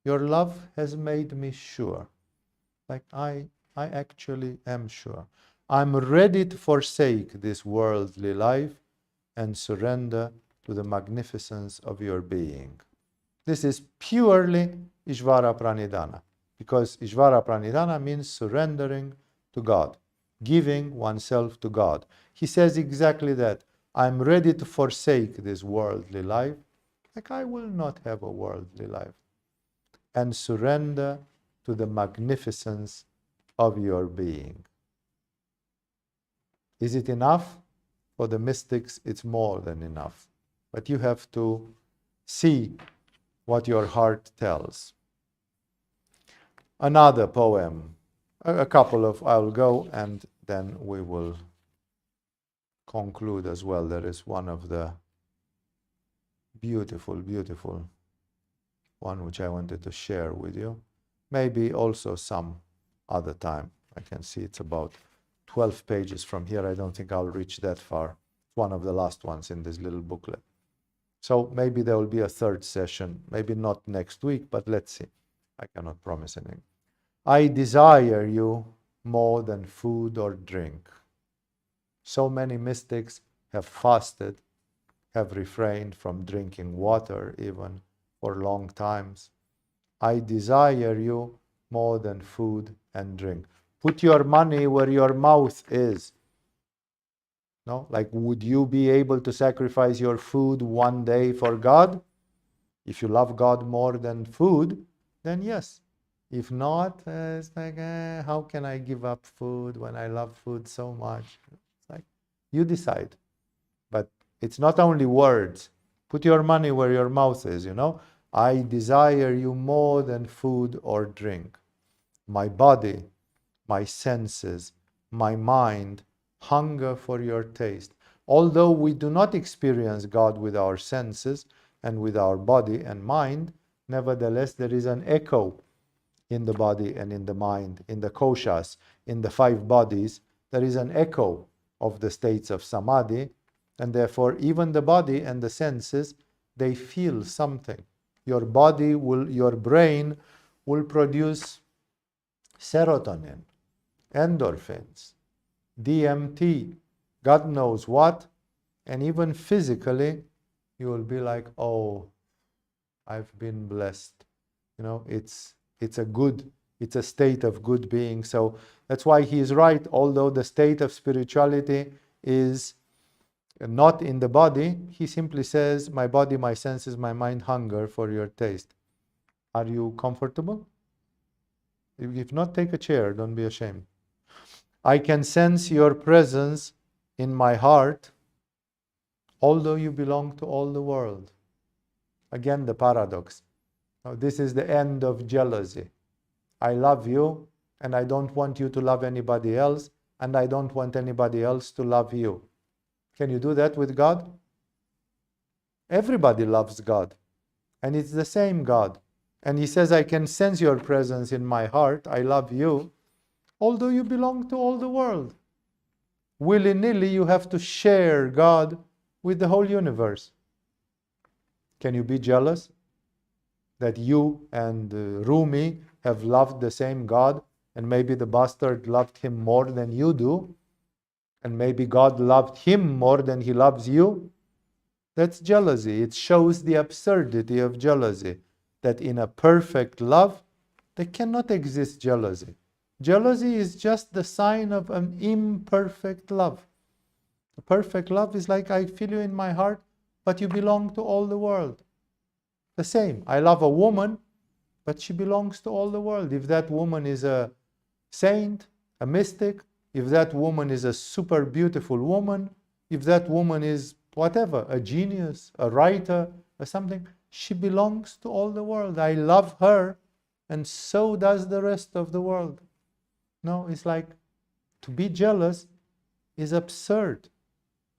Your love has made me sure. Like I actually am sure. I'm ready to forsake this worldly life and surrender to the magnificence of your being. This is purely Ishvara Pranidhana, because Ishvara Pranidhana means surrendering to God, giving oneself to God. He says exactly that. I'm ready to forsake this worldly life, like I will not have a worldly life, and surrender to the magnificence of your being. Is it enough? For the mystics, it's more than enough. But you have to see what your heart tells. Another poem, a couple of, I'll go and then we will conclude as well. There is one of the beautiful, beautiful one which I wanted to share with you. Maybe also some other time. I can see it's about 12 pages from here. I don't think I'll reach that far. It's one of the last ones in this little booklet. So maybe there will be a third session, maybe not next week, but let's see. I cannot promise anything. I desire you more than food or drink. So many mystics have fasted, have refrained from drinking water even for long times. I desire you more than food and drink. Put your money where your mouth is. No? Like, would you be able to sacrifice your food one day for God? If you love God more than food, then yes. If not, it's like, how can I give up food when I love food so much? It's like, you decide. But it's not only words. Put your money where your mouth is, you know. I desire you more than food or drink. My body, my senses, my mind hunger for your taste. Although we do not experience God with our senses and with our body and mind, nevertheless there is an echo in the body and in the mind, in the koshas, in the 5 bodies. There is an echo of the states of samadhi, and therefore even the body and the senses, they feel something. Your body will, your brain will produce serotonin, endorphins, DMT, God knows what, and even physically, you will be like, oh, I've been blessed. You know, it's a state of good being. So that's why he is right. Although the state of spirituality is not in the body, he simply says, my body, my senses, my mind hunger for your taste. Are you comfortable? If not, take a chair. Don't be ashamed. I can sense your presence in my heart, although you belong to all the world. Again, the paradox. Now, this is the end of jealousy. I love you, and I don't want you to love anybody else, and I don't want anybody else to love you. Can you do that with God? Everybody loves God, and it's the same God. And he says, I can sense your presence in my heart. I love you, although you belong to all the world. Willy-nilly, you have to share God with the whole universe. Can you be jealous that you and Rumi have loved the same God, and maybe the bastard loved him more than you do, and maybe God loved him more than he loves you? That's jealousy. It shows the absurdity of jealousy, that in a perfect love, there cannot exist jealousy. Jealousy is just the sign of an imperfect love. A perfect love is like, I feel you in my heart, but you belong to all the world. The same. I love a woman, but she belongs to all the world. If that woman is a saint, a mystic, if that woman is a super beautiful woman, if that woman is whatever, a genius, a writer, or something, she belongs to all the world. I love her, and so does the rest of the world. No, it's like, to be jealous is absurd.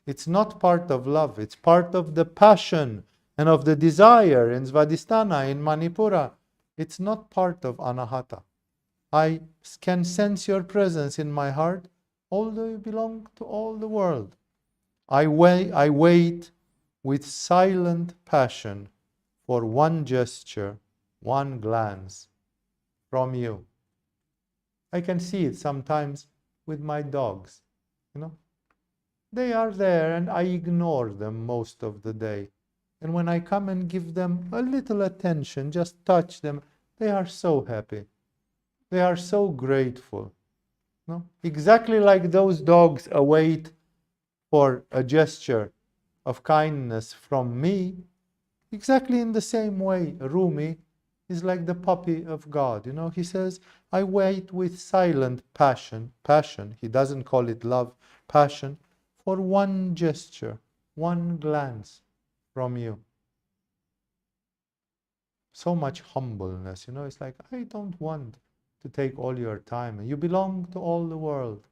It's not part of love. It's part of the passion and of the desire in Svadhisthana, in Manipura. It's not part of Anahata. I can sense your presence in my heart, although you belong to all the world. I wait with silent passion for one gesture, one glance from you. I can see it sometimes with my dogs, you know. They are there and I ignore them most of the day. And when I come and give them a little attention, just touch them, they are so happy. They are so grateful. No? Exactly like those dogs await for a gesture of kindness from me, exactly in the same way, Rumi is like the puppy of God. You know, he says, I wait with silent passion, he doesn't call it love, passion, for one gesture, one glance from you. So much humbleness, you know, it's like, I don't want to take all your time. You belong to all the world.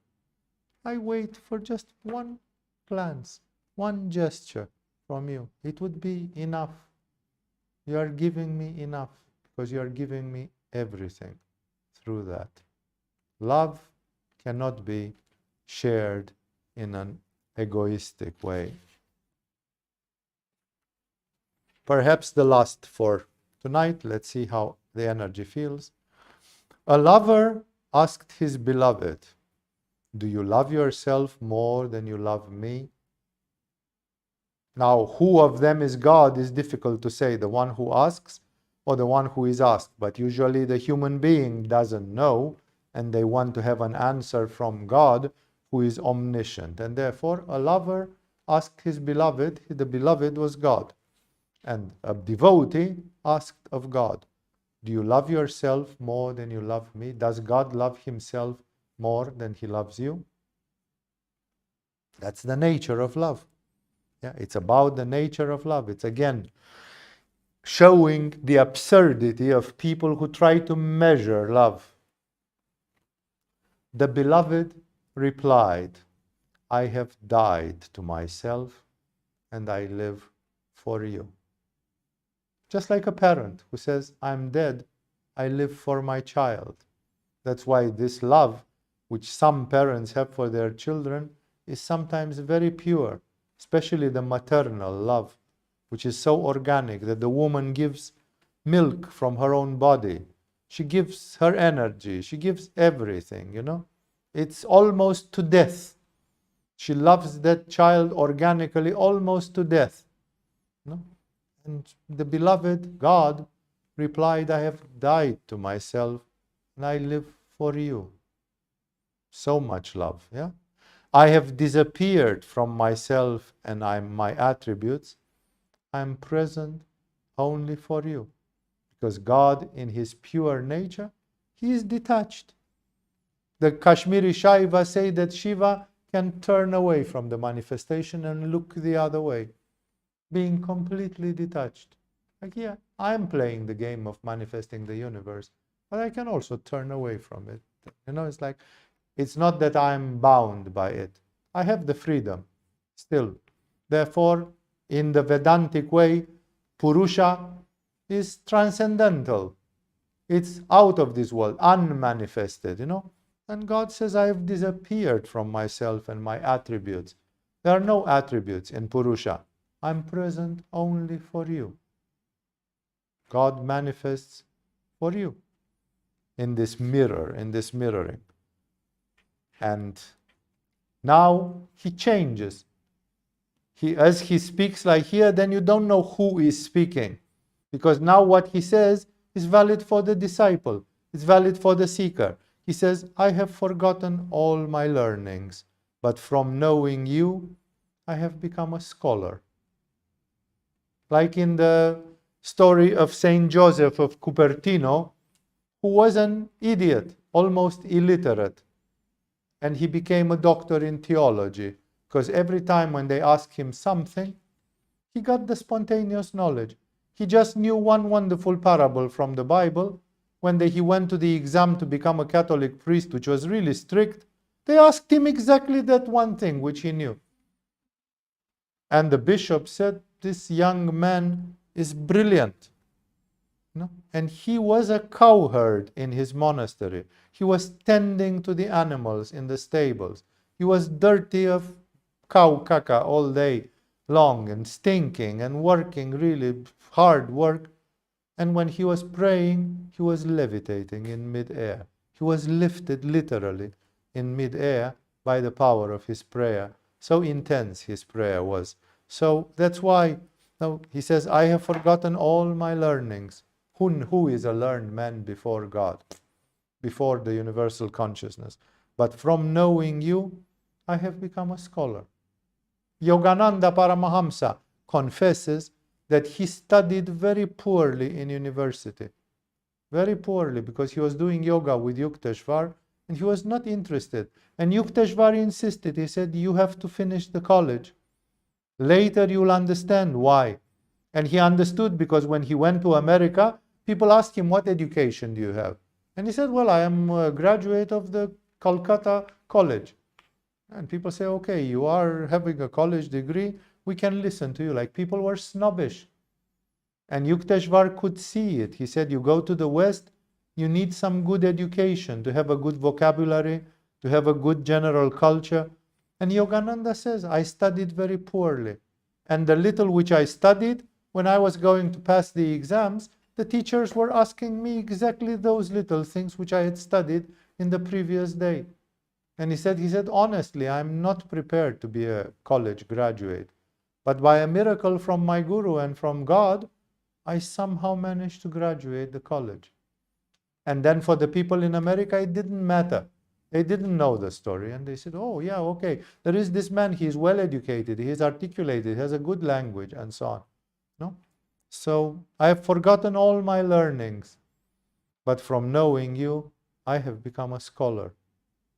I wait for just one glance, one gesture from you. It would be enough. You are giving me enough because you are giving me everything through that. Love cannot be shared in an egoistic way. Perhaps the last for tonight. Let's see how the energy feels. A lover asked his beloved, do you love yourself more than you love me? Now, who of them is God is difficult to say, the one who asks or the one who is asked. But usually the human being doesn't know, and they want to have an answer from God, who is omniscient. And therefore, a lover asked his beloved, the beloved was God. And a devotee asked of God, do you love yourself more than you love me? Does God love himself more than he loves you? That's the nature of love. Yeah, it's about the nature of love. It's again showing the absurdity of people who try to measure love. The beloved replied, I have died to myself and I live for you. Just like a parent who says, I'm dead, I live for my child. That's why this love, which some parents have for their children, is sometimes very pure, especially the maternal love, which is so organic that the woman gives milk from her own body. She gives her energy. She gives everything, you know. It's almost to death. She loves that child organically almost to death. You know? And the beloved God replied, I have died to myself and I live for you. So much love, yeah? I have disappeared from myself and my attributes. I'm present only for you. Because God, in his pure nature, he is detached. The Kashmiri Shaiva say that Shiva can turn away from the manifestation and look the other way, being completely detached. Like, yeah, I'm playing the game of manifesting the universe, but I can also turn away from it. You know, it's like, it's not that I'm bound by it. I have the freedom still. Therefore, in the Vedantic way, Purusha is transcendental. It's out of this world, unmanifested, you know. And God says, I have disappeared from myself and my attributes. There are no attributes in Purusha. I'm present only for you. God manifests for you in this mirror, in this mirroring. And now he changes. As he speaks like here, then you don't know who is speaking. Because now what he says is valid for the disciple. It's valid for the seeker. He says, I have forgotten all my learnings, but from knowing you, I have become a scholar. Like in the story of Saint Joseph of Cupertino, who was an idiot, almost illiterate. And he became a doctor in theology, because every time when they asked him something, he got the spontaneous knowledge. He just knew one wonderful parable from the Bible. When he went to the exam to become a Catholic priest, which was really strict, they asked him exactly that one thing which he knew. And the bishop said, this young man is brilliant. No? And he was a cowherd in his monastery. He was tending to the animals in the stables. He was dirty of cow caca all day long and stinking and working really hard work. And when he was praying, he was levitating in mid-air. He was lifted literally in mid-air by the power of his prayer. So intense his prayer was. So that's why No, he says, I have forgotten all my learnings. Who is a learned man before God, before the universal consciousness? But from knowing you, I have become a scholar. Yogananda Paramahamsa confesses that he studied very poorly in university. Very poorly, because he was doing yoga with Yukteswar and he was not interested. And Yukteswar insisted. He said, you have to finish the college. Later you'll understand why. And he understood, because when he went to America, people asked him, what education do you have? And he said, well, I am a graduate of the Calcutta College. And people say, okay, you are having a college degree, we can listen to you. Like, people were snobbish. And Yukteswar could see it. He said, you go to the West, you need some good education to have a good vocabulary, to have a good general culture. And Yogananda says, I studied very poorly. And the little which I studied, when I was going to pass the exams, the teachers were asking me exactly those little things which I had studied in the previous day. And he said, honestly, I'm not prepared to be a college graduate. But by a miracle from my guru and from God, I somehow managed to graduate the college. And then for the people in America, it didn't matter. They didn't know the story. And they said, oh, yeah, okay, there is this man, he's well educated, he's articulated, he has a good language, and so on. No? So I have forgotten all my learnings, but from knowing you, I have become a scholar.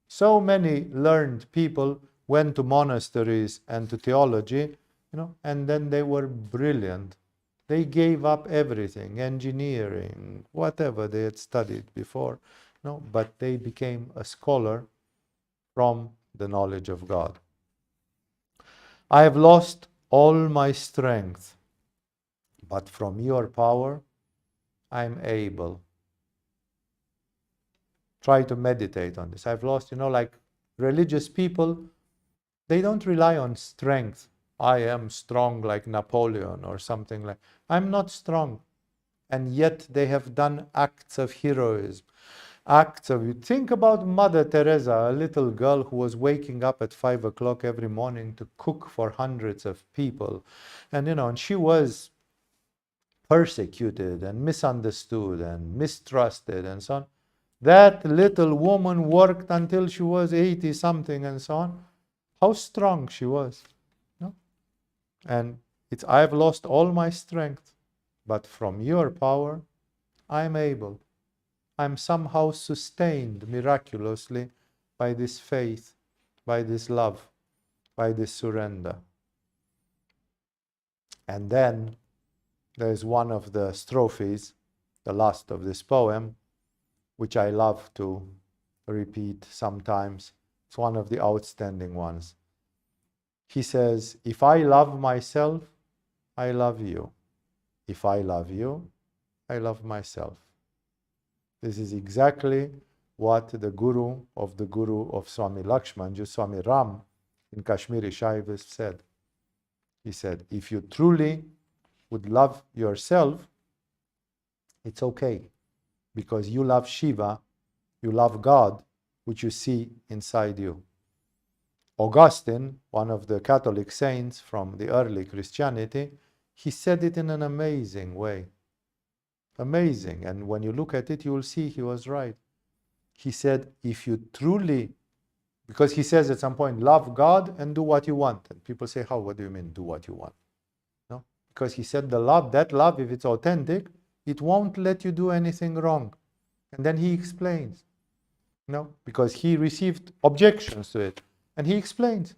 So many learned people went to monasteries and to theology, and then they were brilliant. They gave up everything, engineering, whatever they had studied before, but they became a scholar from the knowledge of God. I have lost all my strength, but from your power, I am able. Try to meditate on this. I've lost, like religious people, they don't rely on strength. I am strong like Napoleon or something like. I'm not strong. And yet they have done acts of heroism. Think about Mother Teresa, a little girl who was waking up at 5 o'clock every morning to cook for hundreds of people. And, and she was persecuted and misunderstood and mistrusted and so on. That little woman worked until she was 80 something and so on. How strong she was. And I've lost all my strength, but from your power, I'm able. I'm somehow sustained miraculously by this faith, by this love, by this surrender. And then there's one of the strophes, the last of this poem, which I love to repeat sometimes. It's one of the outstanding ones. He says, if I love myself, I love you. If I love you, I love myself. This is exactly what the guru of Swami Lakshman, Swami Ram, in Kashmiri Shaivism said. He said, if you truly would love yourself, it's okay. Because you love Shiva, you love God, which you see inside you. Augustine, one of the Catholic saints from the early Christianity, he said it in an amazing way. Amazing. And when you look at it, you will see he was right. He said, if you truly, because he says at some point, love God and do what you want. And people say, how? What do you mean, do what you want? No? Because he said that love, if it's authentic, it won't let you do anything wrong. And then he explains. Because he received objections to it. And he explains.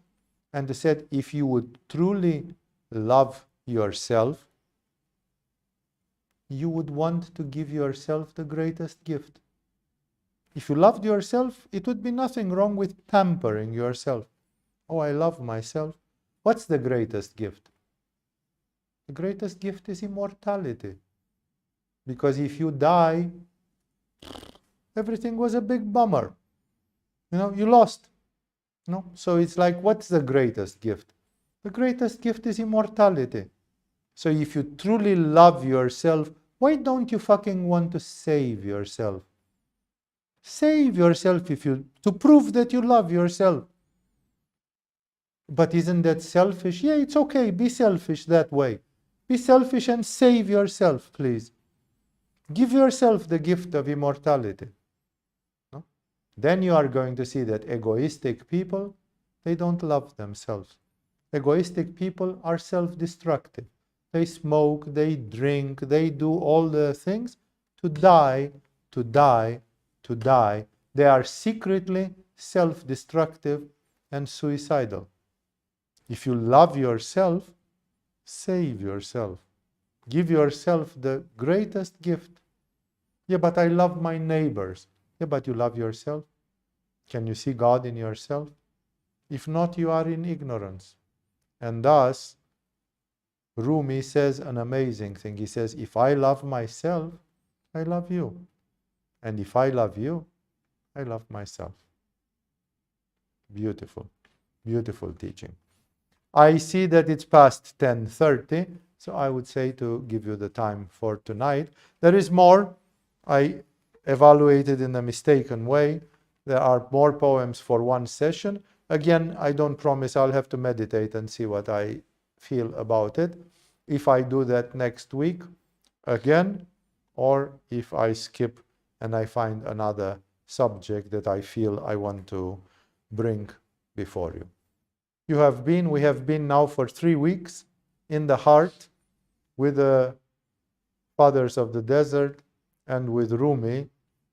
And he said, if you would truly love yourself, you would want to give yourself the greatest gift. If you loved yourself, it would be nothing wrong with pampering yourself. Oh, I love myself. What's the greatest gift? The greatest gift is immortality. Because if you die, everything was a big bummer. You lost. So it's like, what's the greatest gift? The greatest gift is immortality. So if you truly love yourself, why don't you fucking want to save yourself? Save yourself to prove that you love yourself. But isn't that selfish? Yeah, it's okay, be selfish that way. Be selfish and save yourself, please. Give yourself the gift of immortality. No? Then you are going to see that egoistic people, they don't love themselves. Egoistic people are self-destructive. They smoke, they drink, they do all the things to die, to die, to die. They are secretly self-destructive and suicidal. If you love yourself, save yourself. Give yourself the greatest gift. Yeah, but I love my neighbors. Yeah, but you love yourself? Can you see God in yourself? If not, you are in ignorance. And thus, Rumi says an amazing thing. He says, if I love myself, I love you. And if I love you, I love myself. Beautiful, beautiful teaching. I see that it's past 10:30, so I would say to give you the time for tonight. There is more. I evaluated in a mistaken way. There are more poems for one session. Again, I don't promise. I'll have to meditate and see what I feel about it. If I do that next week again, or if I skip and I find another subject that I feel I want to bring before you. We have been now for 3 weeks in the heart with the fathers of the desert and with Rumi,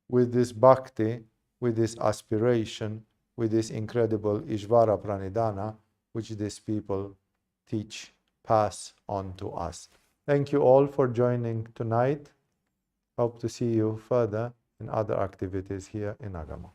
with this bhakti, with this aspiration, with this incredible Ishvara Pranidhana, which these people teach, pass on to us. Thank you all for joining tonight. Hope to see you further in other activities here in Agama.